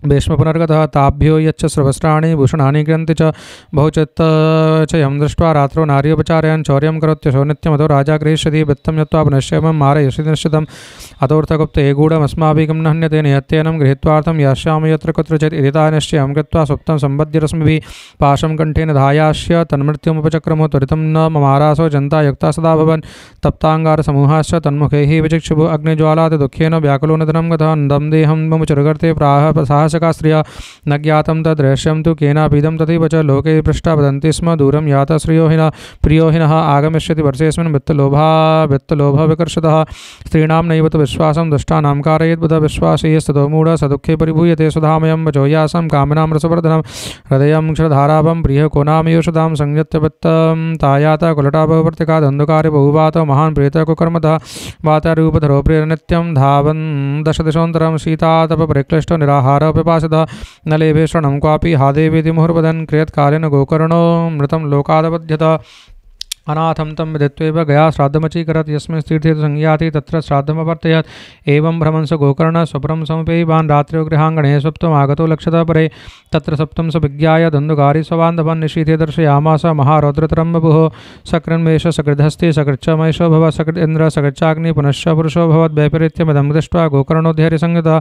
भीष्म पुनर्गतः ताभ्यो यच्च स्रवस्त्राणि भूषणानि गृह्णन्ति च बहुचित्त च यं दृष्ट्वा रात्रौ नार्योपचारयन् चौर्यं करोत्यशो नित्यमतो राजा गृहीष्यति वृत्तं यत्त्वा पुनश्चैवं मारयसि निश्चितम् अतोऽर्थगुप्ते गूढमस्माभिः किं न हन्यते निहत्येनं गृहीत्वार्थं यास्यामि यत्र कुत्रचित् इति ता निश्चयं कृत्वा सुप्तं सम्बध्य रश्मिभिः पाशं कण्ठेन धायास्य तन्मृत्युमुपचक्रमो त्वरितं न ममारासो जन्ता युक्ता सदा भवन् तप्ताङ्गारसमूहाश्च तन्मुखैः विचिक्षुभु अग्निज्वालात् दुःखेन व्याकुलो निधनं गतः दं देहं मम चरुगर्ते प्राह साहसका स्त्रिया न ज्ञातं तद्दृश्यं तु केनापीदं तथैव च लोके पृष्टा वदन्ति स्म दूरं यातः प्रियोहिनः आगमिष्यति वर्षेऽस्मिन् वित्तलोभविकर्षतः स्त्रीणां नैव तु विश्वासं दुष्टानां कारयेत् बुधः विश्वासे यस्ततो मूढः स दुःखे परिभूयते सुधामयं वचो यासं कामिनां रसवर्धनं हृदयं क्षरधाराभं प्रियः को नामयोषधां संयत्यवत्तं तायाता कुलटा बहुवर्तिका धन्धुकार्य बहुवात महान् प्रेतः कुकर्मतः वातारूपधरो प्रेरनित्यं धावन् दशदिशोऽन्तरं शीतातपरिक्लिष्टो निराहारः पिपासितः न लेभे शरणं क्वापि हा देवेति मुहुर्वदन् क्रियत्कालेन गोकर्णो मृतं लोकादबध्यत अनाथं तं विदित्वैव गया श्राद्धमचीकरत् यस्मिन् तीर्थे संज्ञाति तत्र श्राद्धमवर्तयत् एवं भ्रमन् स गोकर्णः स्वपरं समुपैवान् रात्र्यो गृहाङ्गणे स्वप्तम् आगतो लक्षतः परे तत्र सप्तं स विज्ञाय धन्दुकारी स्वबान्धवान् निशीथे दर्शयामास महारौद्रतरं बभुः सकृन्मेष सकृद्धस्ति सकृच्चमैषो भव सकृत् इन्द्र सकृच्चाग्नि पुनश्च पुरुषो भवद् वैपरीत्यमिदं दृष्ट्वा गोकर्णोद्धैर्यसंयुतः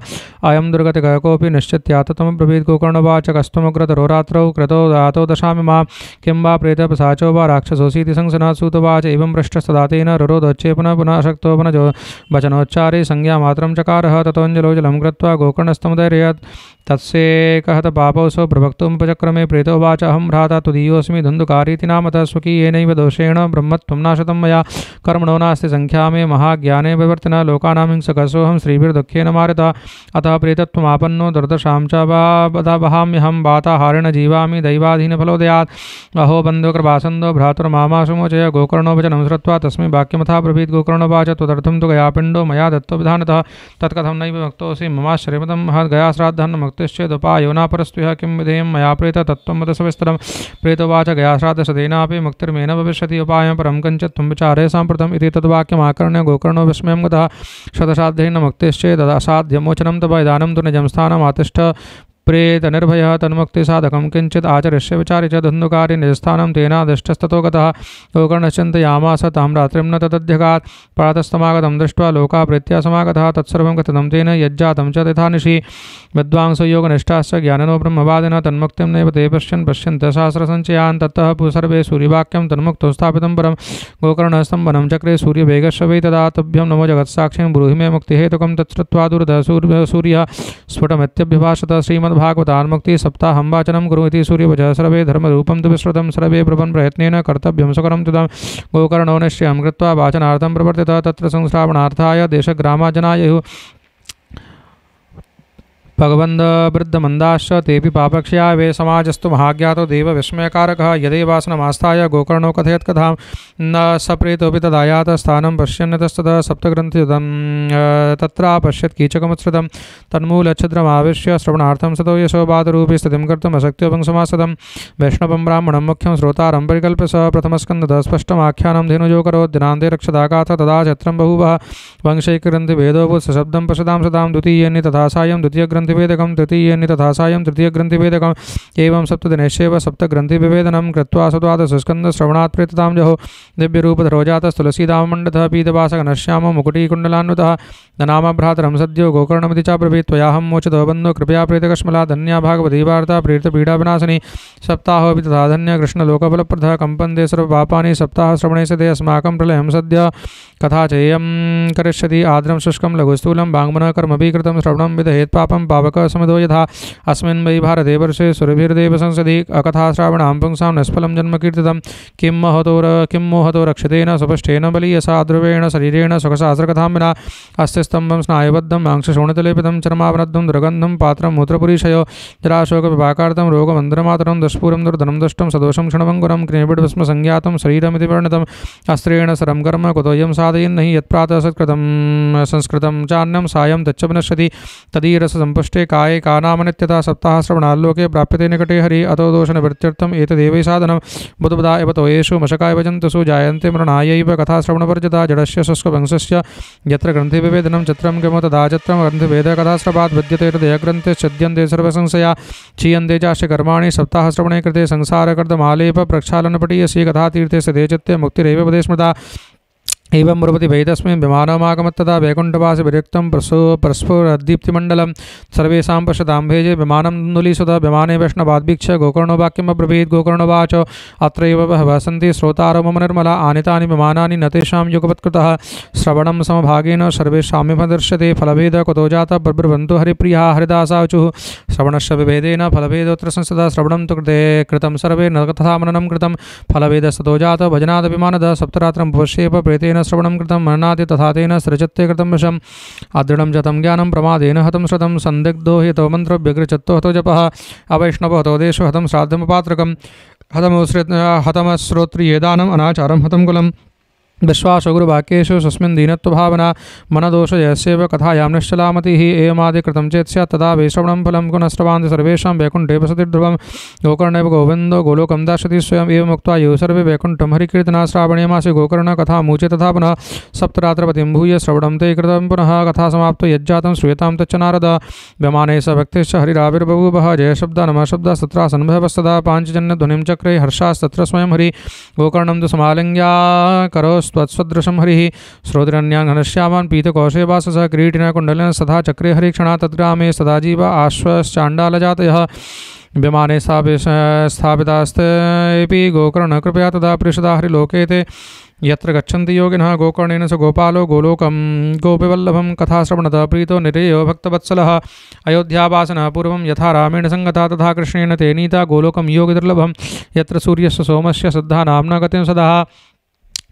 अयं दुर्गतिकः कोऽपि निश्चित्याततमब्रवीत् गोकर्णवाच कस्त्वमुग्रतरो रात्रौ कृतो दातो दशामि मां किं वा प्रेतपिशाचो वा राक्षसोऽसीति संसनात्सूतवाच एवं पृष्ठस्तदा तेन रुरोधोच्चे पुनः पुनः शक्तो पुनः वचनोच्चारे संज्ञामात्रं चकारः ततोऽञ्जलो जलं कृत्वा गोकर्णस्तमुदैर्यत् तत्सेकहत पापौसौ प्रभक्तुमुपचक्रमे प्रेतोवाच अहं भ्राता तुदीयोऽस्मि धुन्धुकारीति नामतः स्वकीयेनैव दोषेण ब्रह्मत्वं नाशतं मया कर्मणो नास्ति संख्या मे महाज्ञाने विवर्तिन लोकानां हिंसकसोऽहं स्त्रीभिर्दुःखेन मारितः अतः प्रेतत्वमापन्नो दुर्दशां च वहाम्यहं वाताहारेण जीवामि दैवाधीनफलोदयात् अहो बन्धुकृपासन्दो भ्रातुर्मामाशुमोचय गोकर्णोपचनं श्रुत्वा तस्मै वाक्यमथा ब्रवीत् गोकर्णोवाच त्वदर्थं तु गयापिण्डो मया दत्तो विधानतः तत्कथं नैव भक्तोऽसि ममाश्चर्यमतं महद् गया श्राद्धं मुक्तिश्चेदुपायो न परस्त्वः किं विधेयं मया प्रेत तत्त्वं वद सविस्तरं प्रेतोवाच गयाश्राद्धशतेनापि मुक्तिर्मेन भविष्यति उपायं परं कञ्चित् त्वं विचारे साम्प्रतम् इति तद्वाक्यमाकर्ण्य गोकर्णो विस्मयं गतः शतसाध्येन मुक्तिश्चेदसाध्यमोचनं तव इदानीं तु निजं स्थानमातिष्ठ प्रेत निर्भयः तन्मुक्तिसाधकं किञ्चित् आचरिष्य विचार्य च धुन्धुकारि निजस्थानं तेनादिष्टस्ततो गतः गोकर्णश्चिन्तयामास तां रात्रिं न तदध्यगात् प्रातस्तमागतं दृष्ट्वा लोका प्रीत्या समागतः तत्सर्वं कथितं तेन यज्जातं च तथा निशि विद्वांसो योगनिष्ठाश्च ज्ञानिनो ब्रह्मवादिनः तन्मुक्तिं नैव ते पश्यन्तः सहस्रसञ्चयान् ततः सर्वे सूर्यवाक्यं तन्मुक्तौ स्थापितं परं गोकर्णस्तम्भनं चक्रे सूर्यवेगस्य वै तदा तुभ्यं नमो जगत्साक्षिं ब्रूहि मे मुक्तिहेतुकं तच्छ्रुत्वा दूरतः सूर्यः स्फुटमित्यभ्यभाषत श्रीमद्भागवतान्मुक्ति सप्ताहं वाचनं कुरु इति सूर्यवचः सर्वे धर्मरूपं तु विश्रुतं सर्वे प्रपन् प्रयत्नेन कर्तव्यं सुकरं तुदं गोकर्णो निश्चयं कृत्वा वाचनार्थं प्रवर्तितः तत्र संश्रावणार्थाय देशग्रामाजनायुः भगवन्दवृद्धमन्दाश्च तेऽपि पापक्ष्या वे समाजस्तु महाज्ञातो देवविस्मयकारकः यदेवासनमास्थाय गोकर्णो कथयत् कथां न सप्रेतोऽपि तदायात स्थानं पश्यन्नतस्ततः सप्तग्रन्थियुतं तत्र पश्यत् कीचकमुत्सृतं तन्मूलच्छिद्रमाविश्य श्रवणार्थं सतो यशोपातरूपी स्थितिं कर्तुम् अशक्त्योपं समासदं वैष्णवं ब्राह्मणं मुख्यं श्रोतारं परिकल्प्य स प्रथमस्कन्धतः स्पष्टमाख्यानं धेनुजो करोत् दिनान्ते रक्षदागाथ तदा छत्रं बहुवः वंशैकग्रन्थिभेदोऽभूत् सशब्दं पशदां सदां द्वितीयेनि तथा सायं द्वितीयग्रन्थिभेदकं तृतीयेनि तथा सायं तृतीयग्रन्थिभेदकम् एवं सप्तदिनेष्यैव सप्तग्रन्थिविभेदनं कृत्वा सद्वादशस्कन्धश्रवणात् प्रेततां जहो दिव्यरूपधरो जातस्तुलसीदामण्डतः पीतवासकनश्यामो मुकुटीकुण्डलान्वितः नामभ्रातरं सद्यो गोकर्णमिति चाब्रवीत् त्वयाहं मोचितो बन्धो कृपया प्रेतकश्मला धन्या भागवती वार्ता प्रेतपीडाविनाशिनी सप्ताहोऽपि तथा धन्य कृष्णलोकफलप्रदः कम्पन्ते सर्वपापानि सप्ताहश्रवणे सदे अस्माकं प्रलयं सद्य कथा चेयं करिष्यति आर्द्रं शुष्कं लघुस्थूलं वाङ्मनः कर्मभिः कृतं श्रवणं विदहेत् पापं पावकः समिधो यथा अस्मिन् वै भारते वर्षे सुरभिर्देव संसदि अकथाश्रावणां पुंसां निष्फलं जन्म कीर्तितं किं मोहतो रक्षतेन सुपष्टेन बलीयसा ध्रुवेण शरीरेण सुखसहस्रकथां विना अस्य स्तम्भं स्नायुबद्धं मांसशोणितलेपितं चर्मावनद्धं दुर्गन्धं पात्रं मूत्रपुरीशयो जराशोकविपाकार्थं रोगमन्त्रमातरं दुष्पूरं दुर्धनं दुष्टं सदोषं क्षणभङ्गुरं क्रियबिड्भस्म संज्ञातं शरीरमिति वर्णितम् अस्त्रेण सरं कर्म कुतोऽयं साधयन् नहि यत्प्रातः सत्कृतं संस्कृतं चान्यं सायं तच्च विनश्यति तदीरससम्पुष्टं पुष्टे काये का नाम नित्यता सप्ताह श्रवणाल्लोके प्राप्यते निकटे हरि अतो दोषनिवृत्त्यर्थम् एतदेवै साधनं बुधबुधा एव तो येषु मशकाय भजन्तसु जायन्ते मृणायैव कथा श्रवणवर्जिता जडस्य शुष्कवंशस्य यत्र ग्रन्थे विवेदनं चित्रं किमु तदा चित्रं ग्रन्थवेदकथाश्रवात् विद्यते हृदयग्रन्थे छिद्यन्ते सर्वसंशया क्षीयन्ते चास्य कर्माणि सप्ताहश्रवणे कृते संसारकर्दमालेप प्रक्षालनपटीयसी कथातीर्थे सदे चित्ते मुक्तिरेव पदे स्मृता एवं ब्रवति वैतस्मिन् विमानमागमत्तदा वैकुण्ठवासि विरक्तं प्रस्फुरद्दीप्तिमण्डलं सर्वेषां पश्यतां भेजे विमानं नुलीसुतः विमाने वैष्णवाद्वीक्ष गोकर्णो वाक्यमब्रवीत् गोकर्णोवाच अत्रैव बहवः सन्ति श्रोतारो मम निर्मला आनीतानि विमानानि न तेषां युगपत्कृतः श्रवणं समभागेन सर्वेषामेव दृश्यते फलभेद कुतो जातः ब्रह्मन्तु हरिप्रियाः हरिदासाचुः श्रवणस्य विभेदेन फलभेदोऽत्र संस्थितः श्रवणं तु कृतं सर्वे न तथा मननं कृतं फलभेदस्ततो जातः भजनादभिमानदः सप्तरात्रं पश्येव प्रेतेन श्रवणं कृतं मननाति तथा तेन सृजत्ते कृतं वशम् अदृढं जतं ज्ञानं प्रमादेन हतं श्रुतं संदिग्धो हितो मन्त्रव्यग्रचत्तो हतो जपः अवैष्णवो हतो देशो हतं श्राद्धमपात्रकं हतमश्रोत्रियेदानम् अनाचारं हतं कुलं विश्वासो गुरुवाक्येषु स्वस्मिन् दीनत्वभावना मनदोष यस्यैव कथायां निश्चलामतिः एवमादिकृतं चेत् स्यात् तदा वै श्रवणं फलं पुनः श्रवान्ति सर्वेषां वैकुण्ठे वसति ध्रुवं गोकर्णेव गोविन्दो गोलोकं दास्यति स्वयम् एवमुक्त्वा यो सर्वे वैकुण्ठं हरिकीर्तना श्रावणे मासे गोकर्णकथामूचे तथा पुनः सप्तरात्रपतिं भूय श्रवणं ते कृतं पुनः कथा समाप्तो यज्जातं श्रूयतां तच्च नारद व्यमाने स भक्तिश्च हरिराविर्बभूवः जयशब्द नमः शब्दः तत्रासन्भवस्तदा पाञ्चजन्यध्वनिं चक्रे हर्षास्तत्र स्वयं हरि गोकर्णं तु समालिङ्ग्या करोस् त्वत्सदृशं हरिः श्रोत्रन्यान् घनश्यामान् पीतकौशेवाससः किरीटिना कुण्डलेन सदा चक्रे हरिक्षणा तद्ग्रामे सदा जीव आश्वश्चाण्डालजातयः विमाने स्थापितास्तेऽपि गोकर्ण कृपया तदा प्रेषदा हरिलोके ते यत्र गच्छन्ति योगिनः गोकर्णेन स गोपालो गोलोकं गोपिवल्लभं कथाश्रवणतः प्रीतो निरेयो भक्तवत्सलः अयोध्यावासनः पूर्वं यथा रामेण संगता तथा कृष्णेन ते नीता गोलोकं योगिदुर्लभं यत्र सूर्यस्य सोमस्य सिद्धा नाम्ना गतिं सदा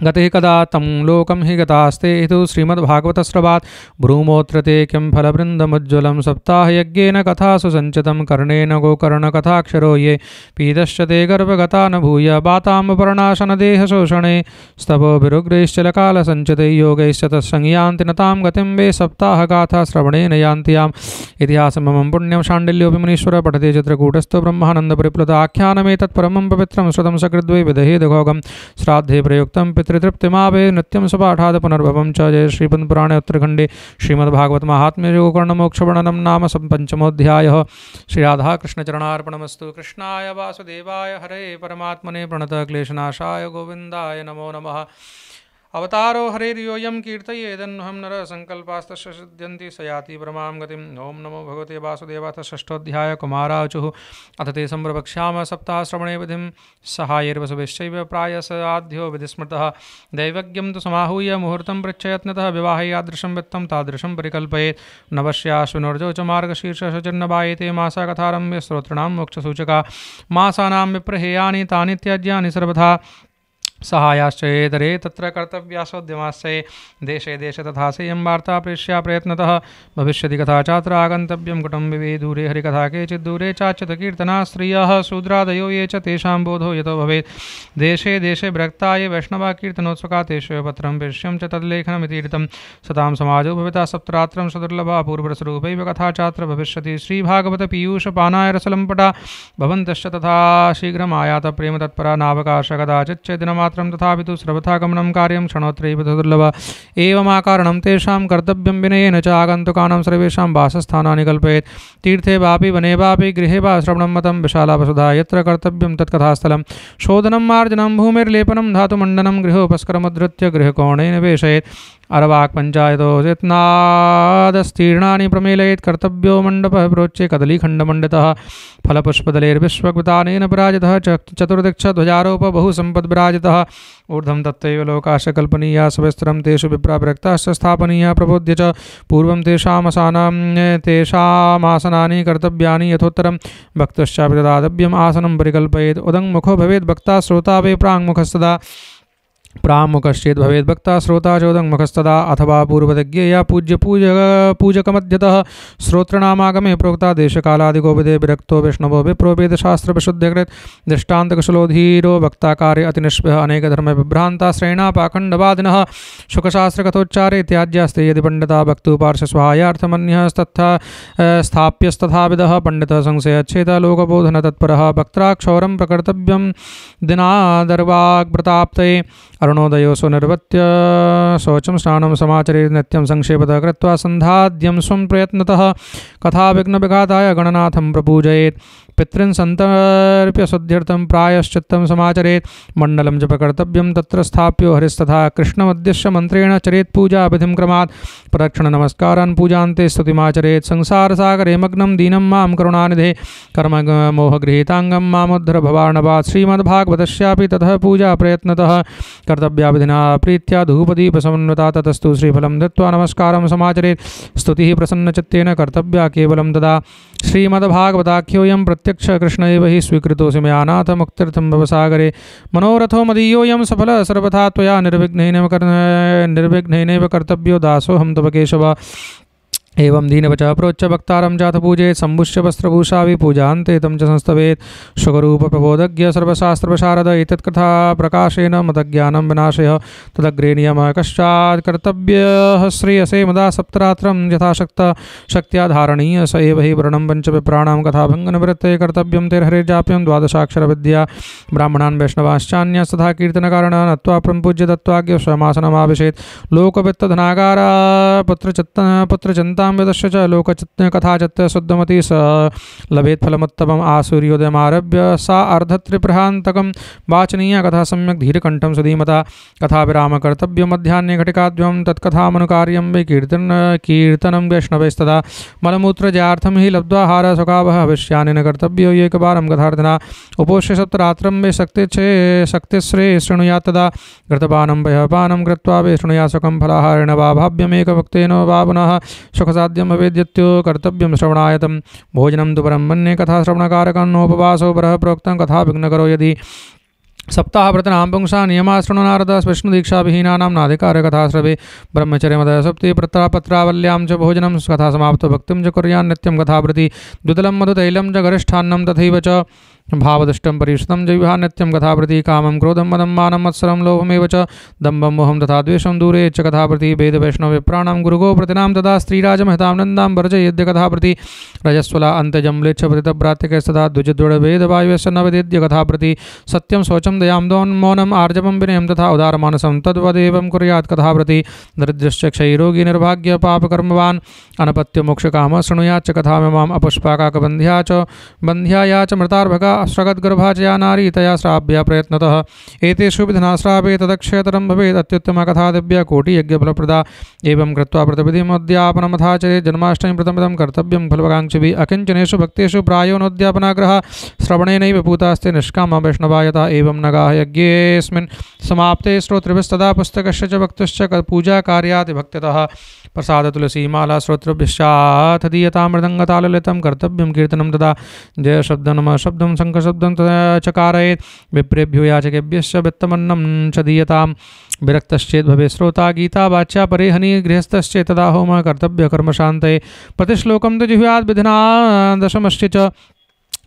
गते कदा तं लोकं हि गतास्ते इति श्रीमद्भागवतश्रवात् भ्रूमोऽत्र ते किं फलवृन्दमुज्ज्वलं सप्ताहयज्ञेन कथासु सञ्चितं कर्णेन गोकर्णकथाक्षरो ये पीतश्च ते गर्भगता न भूय बाताम्बपर्णाशनदेहशोषणे स्तपोभिरुग्रैश्चलकालसञ्चितैः योगैश्च तत्संयान्ति न तां गतिं वे सप्ताहगाथाश्रवणेन यान्ति याम् इतिहासममं पुण्यं शाण्डिल्योऽपि मुनीश्वरः पठति चित्रकूटस्थो ब्रह्मानन्दपरिप्लुत आख्यानमेतत्परमं पवित्रं श्रुतं सकृद्वै विदहेद घोगं श्राद्धे प्रयुक्तं तृप्तिमावे नित्यं सपाठाद पुनर्भवं च जय श्रीपद्मपुराणे उत्तरखण्डे श्रीमद्भागवत महात्म्ये गोकर्णमोक्षवर्णनं नाम पंचमोऽध्यायः। श्रीराधाकृष्णचरणार्पणमस्तु। कृष्णाय वासुदेवाय हरे परमात्मने प्रणतः क्लेशनाशाय गोविन्दाय नमो नमः। अवतारो हरेर्योऽयं कीर्तयेदन्वहं नरः संकल्पास्तस्य सिद्ध्यन्ति स याति परमां गतिम्। ओं नमो भगवते वासुदेवाय। षष्ठोऽध्याय कुमारावचुः। अथ ते सम्प्रवक्ष्यामः सप्ताहश्रवणे विधिं सहायैर्वसुभिश्चैव प्रायसाध्यो विधिस्मृतः दैवज्ञं तु समाहूय मुहूर्तं पृच्छयत्नतः विवाहे यादृशं वित्तं तादृशं परिकल्पयेत्। नवस्याश्विनोर्जो च मार्गशीर्षशचिर्नवायेते मासा कथारम्भे स्तोतॄणां मोक्षसूचका मासानां विप्रहेयानि तानि त्याज्यानि सर्वथा सहायाश्चेतरे तत्र कर्तव्यासोद्यमाश्चये देशे देशे तथा सेयं वार्ता प्रेष्या प्रयत्नतः भविष्यति कथा चात्र आगन्तव्यं कुटुम्बिभिः दूरे हरिकथा केचित् दूरे चाच्युत कीर्तना स्त्रियः शूद्रादयो ये च तेषां बोधो यतो भवेत्। देशे देशे विरक्ता ये वैष्णवा कीर्तनोत्सुका तेषु पत्रं प्रेष्यं च तद्लेखनमितीरितं सतां समाजो भविता सप्तरात्रं सुदुर्लभा पूर्वरसरूपैव कथा चात्र भविष्यति। श्रीभागवत पीयूषपानाय रसलम्पटा भवन्तश्च तथा शीघ्रमायात प्रेम तत्परा नावकाश कदाचित् चेदिनमात्रं तथापि तु सर्वथागमनं कार्यं क्षणोत्रैव दुर्लभ एवमाकारणं तेषां कर्तव्यं विनयेन च आगन्तुकानां सर्वेषां वासस्थानानि कल्पयेत्। तीर्थे वापि वने वापि गृहे वा श्रवणं मतं विशाला वसुधा यत्र कर्तव्यं तत्कथास्थलं शोधनं मार्जनं भूमिर्लेपनं धातुमण्डनं गृहोपस्करमुद्धृत्य गृहकोणे निवेशयेत्। अरवाक् पञ्चायतो चेतनादस्तीर्णानि प्रमेलयेत्। कर्तव्यो मण्डपः प्रोच्ये कदलीखण्डमण्डितः फलपुष्पदलैर्विश्वक्तानेन विराजितः चतुर्दिक्षध्वजारोप बहुसम्पद्विराजितः ऊर्ध्वं तत्त्वैव लोकाश्च कल्पनीया सविस्तरं तेषु विप्राविरक्ताश्च स्थापनीया प्रबोध्य च पूर्वं तेषामासनानि कर्तव्यानि यथोत्तरं भक्तश्चापि तदातव्यम् आसनं परिकल्पयेत्। उदङ्मुखो भवेत् वक्ता श्रोता वे प्राङ्मुखस्तदा प्रामुखश्चेत् भवेद् भक्ता श्रोता चोदङ्मुखस्तदा अथवा पूर्वतज्ञया पूज्य पूजकमध्यतः श्रोत्रनामागमे प्रोक्ता देशकालादिगोविदे विरक्तो वैष्णवो विप्रो वेदशास्त्रविशुद्ध्यकृत् दृष्टान्तकुशलोधीरो वक्ताकार्ये अतिनिष्पः अनेकधर्मविभ्रान्ता श्रेणापाखण्डवादिनः शुकशास्त्रकथोच्चारे त्याज्यास्ते यदि पण्डिता भक्तुपार्श्वसहायार्थमन्यस्तथा स्थाप्यस्तथाविदः पण्डितः संशयच्छेदः लोकबोधनतत्परः वक्त्राक्षौरं प्रकर्तव्यं दिनादर्वाग्प्रताप्तये अरुणोदयो सुनिर्वत्य शौचं स्नानं समाचरेत् नित्यं संक्षेपतः कृत्वा सन्धाद्यं स्वं प्रयत्नतः कथाविघ्नविघाताय गणनाथं प्रपूजयेत् पितॄन् सन्तर्प्य शुद्ध्यर्थं प्रायश्चित्तं समाचरेत् मण्डलं जपकर्तव्यं तत्र स्थाप्यो हरिस्तथा कृष्णमुद्दिश्य मन्त्रेण चरेत् पूजाविधिं क्रमात् प्रदक्षिणनमस्कारान् पूजान्ते स्तुतिमाचरेत् संसारसागरे मग्नं दीनं मां करुणानिधे कर्ममोहगृहीताङ्गं मामुद्धर भवार्णवात् श्रीमद्भागवतस्यापि ततः पूजा प्रयत्नतः कर्तव्याविधिना प्रीत्या धूपदीपसमन्विता ततस्तु श्रीफलं दत्त्वा नमस्कारं समाचरेत् स्तुतिः प्रसन्नचित्तेन कर्तव्या केवलं तदा श्रीमद्भागवताख्योऽयं प्रत्यक्ष कृष्ण एव हि स्वीकृतोऽसि मया नाथ मुक्त्यर्थं भवसागरे मनोरथो मदीयोऽयं सफलः सर्वथा त्वया निर्विघ्नेनैव कर्तव्यो दासोऽहं तव केशव एवं दीनवच प्रोच्च वक्तारं जात पूजेत् सम्भुष्य वस्त्रभूषा विपूजान्ते तं च संस्तवेत् शुकरूपप्रबोधज्ञ सर्वशास्त्रप्रशारद एतत्कथा प्रकाशेन मदज्ञानं विनाशय तदग्रे नियमः कश्चात् कर्तव्यः श्रेयसे मदा सप्तरात्रं यथाशक्त शक्त्या धारणीय स एव हि वर्णं पञ्चविप्राणां कथाभङ्गनिवृत्ते कर्तव्यं तेर्हरिजाप्यं द्वादशाक्षरविद्या ब्राह्मणान् वैष्णवाश्चान्यस्तथा कीर्तनकारणा नत्वा प्रपूज्य दत्त्वाज्ञ स्वमासनमाविशेत् लोकवित्तधनागारा पुत्रचिन्तां वेदस्य च लोककथाचित्त शुद्धमति स लभेत् फलमुत्तमम् आसूर्योदयमारभ्य सा अर्धत्रिप्रहान्तकं वाचनीया कथा सम्यक् धीरकण्ठं सुधीमता कथाविराम कर्तव्यं मध्याह्ने घटिकाद्वयं तत्कथामनुकार्यं वै कीर्तनं वैष्णवैस्तदा मलमूत्रजार्थं हि लब्ध्वाहार सुखावः भविष्यानि न कर्तव्यो एकवारं कथार्थिना उपोष्य सप्तरात्रं वै शक्तिश्रे शृणुयात् तदा घृतपानं वयपानं कृत्वा वै शृणुयात् सुखं फलाहारेण वा भाव्यमेकभुक्तेन वा पुनः सुखसाध्यं भवेद्यत्यो कर्तव्यं श्रवणायतं भोजनं तु परं मन्ये कथाश्रवणकारकं नोपवासो परः प्रोक्तं कथा विघ्नकरो यदि सप्ताहव्रतनां पुंसा नियमा शृणु नारद विष्णुदीक्षाविहीनानां नाधिकारकथाश्रवे ब्रह्मचर्यमदः सप्ति पत्रावल्यां च भोजनं कथा समाप्तो भक्तिं च कुर्यान् नित्यं कथावृति द्वितलं मधुतैलं च गरिष्ठान्नं तथैव च भावदुष्टं परिष्टं जैवहा नित्यं कथावृति कामं क्रोधं मदं मानं मत्सरं लोभमेव च दम्भं मोहं तथा द्वेषं दूरे च कथावृति वेदवैष्णवविप्राणां गुरुगोप्रतिनां तदा स्त्रीराजमहितां नन्दां वर्जयेद्य कथावृति रजस्वला अन्त्यजं म्लेच्छभृतभ्रात्यकस्तदा द्विजद्वडवेदवायुश्च न विदिद्य कथावृति सत्यं शौचं दयां मौनम् आर्जवं विनयं तथा उदारमानसं तद्वदेवं कुर्यात् कथावृति दरिद्रश्च क्षयरोगी निर्भाग्य पापकर्मवान् अनपत्यमोक्षकामः शृणुयाच्च कथामिमाम् अपुष्पाकाकबन्ध्या च बन्ध्याया च मृतार्भगा श्रगद्गर्भा च या नारी तया श्राव्या प्रयत्नतः एतेषु विधिना श्रावे तदक्षयतरं भवेत् अत्युत्तमा कथा दिव्या कोटियज्ञफलप्रदा एवं कृत्वा प्रतिविधिमुद्यापनमथाचरेत् जन्माष्टमी व्रतमिदं कर्तव्यं फलवकाङ्क्षिभिः अकिञ्चनेषु भक्तेषु प्रायो नोद्यापनाग्रहः श्रवणेनैव पूतास्ते निष्कामा वैष्णवायता एवं नगाः यज्ञेऽस्मिन् समाप्ते श्रोतृभिस्तदा पुस्तकस्य च भक्तश्च पूजाकार्यात् भक्त्यतः प्रसादतुलसीमाला श्रोतृभ्यश्चाथ दीयतां मृदङ्गताललितं कर्तव्यं कीर्तनं तदा जयशब्दं नमः शब्दं शङ्खशब्दं चकारयेत् विप्रेभ्यो याचकेभ्यश्च वित्तमन्नं च दीयतां विरक्तश्चेत् भवेत् श्रोता गीता वाच्या परेहनी गृहस्थश्चेत् तदा होमः कर्तव्य कर्मशान्तये प्रतिश्लोकं तु जिह्वाद् विधिना दशमश्च च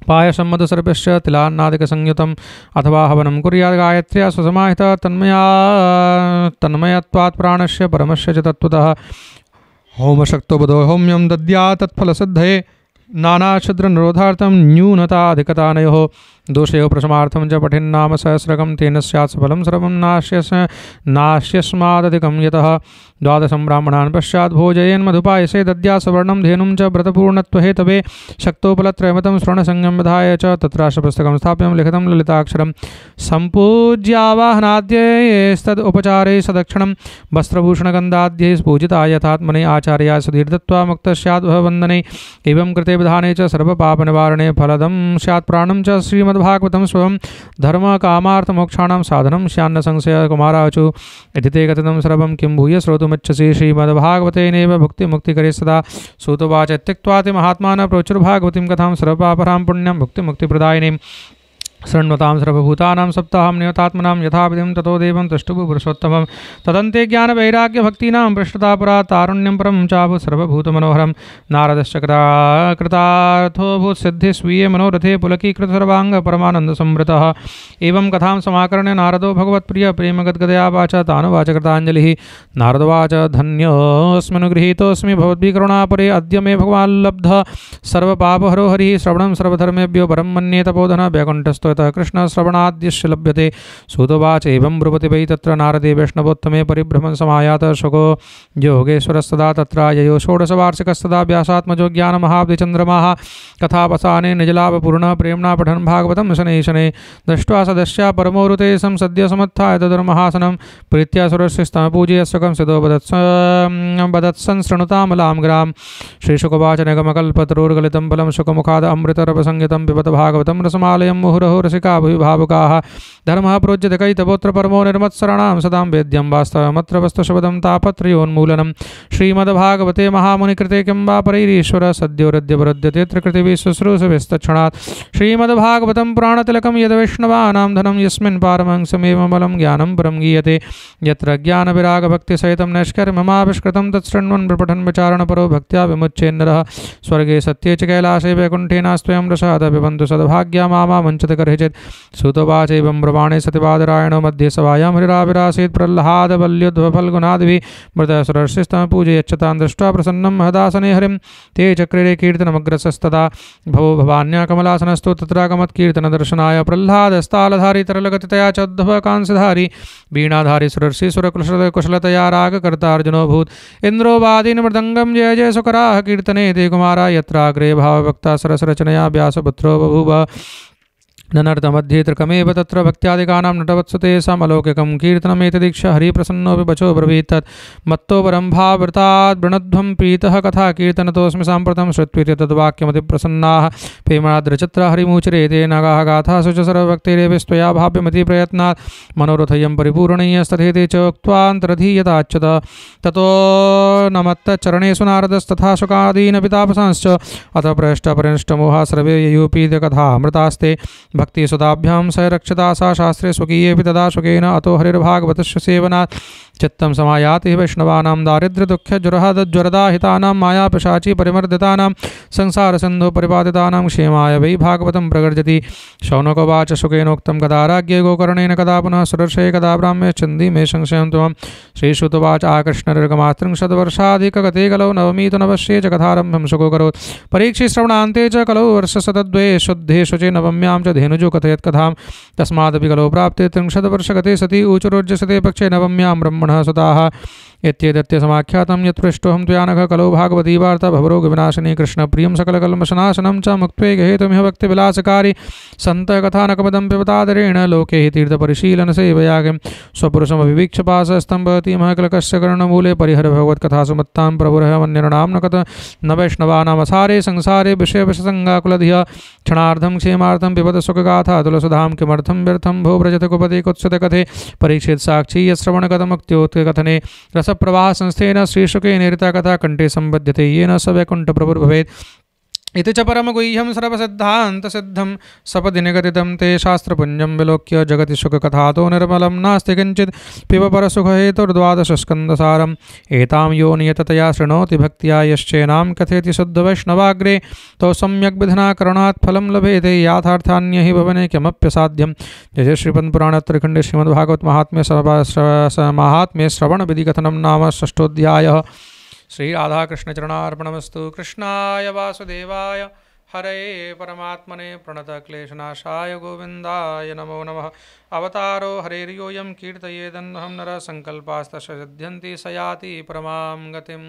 पायसं मधुसर्पश्च तिलान्नादिकसंयुतम् अथवा हवनं कुर्यात् गायत्र्या सुसमाहितः तन्मयत्वात् प्राणस्य परमस्य च तत्त्वतः होमशक्तो बधो होम्यं दद्यात् तत्फलसिद्धये नानाच्छिद्रनिरोधार्थं न्यूनताधिकतानयोः दोषयोः प्रशमार्थं च पठेन्नाम सहस्रकं तेन स्यात् सफलं सर्वं नाश्यस्मादधिकं यतः द्वादशं ब्राह्मणान् पश्चात् भोजयेन् मधुपायसे दद्यात् सवर्णं धेनुं च व्रतपूर्णत्वहेतवे शक्तोपलत्रयमतं स्वर्णसंज्ञं विधाय च तत्राशपुस्तकं स्थाप्यं लिखितं ललिताक्षरं सम्पूज्यावाहनाद्यैस्तदुपचारे सदक्षिणं वस्त्रभूषणगन्धाद्यैः पूजिताय यथात्मने आचार्याय सुधीर्दत्वा मुक्तः स्यात् वन्दने एवं कृते विधाने च सर्वपापनिवारणे फलदं स्यात् प्राणं च श्रीमद्भागवतं स्वयं धर्मकामार्थमोक्षाणां साधनं स्यान्न संशयः कुमाराचु इति ते कथितं सर्वं किं भूय श्रोतुमिच्छसि श्रीमद्भागवतेनैव भुक्तिमुक्तिकरे सदा सूतोवाच त्यक्त्वाति महात्मानः प्रोचुर्भागवतीं कथां सर्वपापहरां पुण्यं भुक्तिमुक्तिप्रदायिनीं शृण्वतां सर्वभूतानां सप्ताहं नियतात्मनां यथाविधिं ततो देवं तष्टुः पुरुषोत्तमं तदन्ते ज्ञानवैराग्यभक्तीनां पृष्ठतापुरा तारुण्यं परं चाभूत् सर्वभूतमनोहरं नारदश्च कृतार्थोऽभूत् सिद्धि स्वीये मनोरथे पुलकीकृतसर्वाङ्गपरमानन्दसंवृतः एवं कथां समाकर्ण्य नारदो भगवत्प्रिय प्रेमगद्गदया वाच तानुवाच कृताञ्जलिः नारदवाच धन्योऽस्मनुगृहीतोऽस्मि भवद्भिः करुणापरे अद्य मे भगवान् लब्धः सर्वपापहरो हरिः श्रवणं सर्वधर्मेभ्यो परं मन्ये तपोधनः वैकुण्ठस्थो यतः कृष्णश्रवणाद्यस्य लभ्यते सूतोवाच एवं ब्रुवति वै तत्र नारदे वैष्णवोत्तमे परिभ्रमन् समायातः शुको योगेश्वरस्तदा तत्र ययो षोडशवार्षिकस्तदा व्यासात्मजो ज्ञानमहाब्धिचन्द्रमाः कथावसाने निजलाभपूर्णः प्रेम्णा पठन् भागवतं शनैः शनैः दृष्ट्वा सदस्या परमोरुते सद्य समत्थाय तदुर्महासनं प्रीत्या सुरश्रिस्तम पूजयस्वकं सिदो वदत्सन् शृणुतामलां गिरां श्रीशुकवाच निगमकल्पतरोर्गलितं फलं शुकमुखाद अमृतरपसंयुतं पिबत भागवतं रसमालयं मुहुरहो रसिका भुवि भावुकाः धर्मः प्रोज्यते कैतवोऽत्र परमो निर्मत्सराणां सदां वेद्यं वास्तवमत्र वस्तुशब्दं तापत्रयोन्मूलनं श्रीमद्भागवते महामुनिकृते किं वा परैरीश्वर सद्योरद्यवरुध्यते त्रिकृतिभिः शुश्रूषभिस्तत्क्षणात् श्रीमद्भागवतं पुराणतिलकं यद्वैष्णवानां धनं यस्मिन् पारमहंसमेव बलं ज्ञानं परं गीयते यत्र ज्ञानविरागभक्तिसहितं नैष्कर्म्यमाविष्कृतं तत्शृण्वन् प्रपठन् विचारणपरो भक्त्या विमुच्येन्नरः स्वर्गे सत्ये च कैलासे वैकुण्ठे नास्त्वयं रसहदपिबन्तु सद्भाग्या मामा मुञ्चति कर्हिचित् सुतोवाच एवं ब्रवाणे सतिवादरायणो मध्ये सभायां हरिराविरासीत् प्रह्लादवल्युद्भफल्गुनादिभिः मृतसुरर्षिस्तम पूजयच्छतां दृष्ट्वा प्रसन्नं महदासने हरिं ते चक्रिरे कीर्तनमग्रसस्तदा भवो भवान्या कमलासनस्तु तत्रागमत्कीर्तनदर्शनाय प्रह्लादस्तालधारी तरलगतितया च उद्धव कांसधारी वीणाधारी सुरर्षि सुरकुशलतया रागकर्तार्जुनोऽभूत् इन्द्रो वादीन् मृदङ्गं जय जय सुकराः कीर्तने ते कुमारा यत्राग्रे भावभक्ता सरसरचनया व्यासपुत्रो बभूव ननर्तमध्ये त्रिकमेव तत्र भक्त्यादिकानां नटवत्सते समलौकिकं कीर्तनमेतदीक्ष्य हरिप्रसन्नोऽपि बचो ब्रवीत् तत् मत्तो परं भावृताद् वृणध्वं प्रीतः कथा कीर्तनतोऽस्मि साम्प्रतं श्रुत्वेति तद्वाक्यमतिप्रसन्नाः प्रेमाद्रचत्र हरिमूचरे तेन गाः गाथासु च सर्वभक्तिरेभिस्त्वया भाव्यमति प्रयत्नात् मनोरथयं परिपूरणीयस्तथेति च उक्त्वान्तरधीयताच्युत ततो नमत्तचरणेषु नारदस्तथा शुकादीनपि तापसांश्च अथ पृष्ठपरिष्टमोहा सर्वे ययुपीतकथामृतास्ते भक्तिसुताभ्यां स रक्षता सा शास्त्रे स्वकीयेऽपि तदा शुकेन अतो हरिर्भागवतस्य सेवनात् चित्तं समायाति वैष्णवानां दारिद्र्यदुःखज्वरदाहितानां मायापिशाची परिमर्दितानां संसारसिन्धौ परिपादितानां क्षेमाय वै भागवतं प्रगर्जति शौनकोवाच शुकेनोक्तं कदा राज्ञे गोकर्णेन कदा पुनः सुदर्शे कदा ब्राह्म्यश्चन्दी मे संशयं त्वं श्रीश्रुतवाच आकृष्णर्गमास्त्रिंशद्वर्षाधिकगते कलौ नवमीतु नवश्ये च कथारम्भं शुको करोत् परीक्षिश्रवणान्ते च कलौ वर्षशतद्वये शुद्धे शुचे नवम्यां च धेनुजो कथयत् कथां तस्मादपि कलौ प्राप्ते त्रिंशद्वर्षगते सति ऊचुरोज्यसते पक्षे नवम्यां ब्रह्मणः सुताः इत्येतस्य समाख्यातं यत्पृष्टोऽहं त्वया नघ कलौ भागवती वार्ता भवरोगविनाशिनी कृष्णप्रियं सकलकल्मषनाशनं च मुक्त्वेगहेतुमिह भक्तिविलासकारी सन्तः कथानकपदं पिबतादरेण लोके हि तीर्थपरिशीलनसेवया किं स्वपुरुषमभिवीक्ष पाशस्तम्भवति महकलकस्य कर्णमूले परिहर भगवत्कथासु मत्तां प्रभुरहमन्यर्णां न कथ न वैष्णवानामसारे संसारे विषयविषसङ्गाकुलधिया क्षणार्धं क्षेमार्थं पिबत सुखगाथा तुलसुधां किमर्थं व्यर्थं भो व्रजते कुपते कुत्सित कथे परीक्षित साक्षी यश्रवणकथमुक्त्योत्कथने रसप्रवाह संस्थेन श्रीशुके निरिता कथा कंठे संबध्यते येन स वैकुण्ठप्रभुर्भवेत् इति च परमगुह्यं सर्वसिद्धान्तसिद्धं सपदि निगदितं ते शास्त्रपुञ्जं विलोक्य जगति सुखकथातो निर्मलं नास्ति किञ्चित् पिब परसुखहेतुर्द्वादशस्कन्धसारम् एतां यो नियततया शृणोति भक्त्या यश्चेनां कथयति शुद्धवैष्णवाग्रे तो सम्यक् विधिना करणात् फलं लभेते याथार्थान्य हि भवने किमप्यसाध्यं जय श्रीपद्मपुराणत्रिखण्डे श्रीमद्भागवत महात्म्ये श्रवणविधिकथनं नाम षष्ठोऽध्यायः। श्री राधाकृष्णचरणार्पणमस्तु। कृष्णाय वासुदेवाय हरे परमात्मने प्रणतक्लेशनाशाय गोविन्दाय नमो नमः। अवतारो हरेर्योऽयं कीर्तयेदन्वहं नरः संकल्पास्तस्य सिद्ध्यन्ति स याति परमां गतिम्।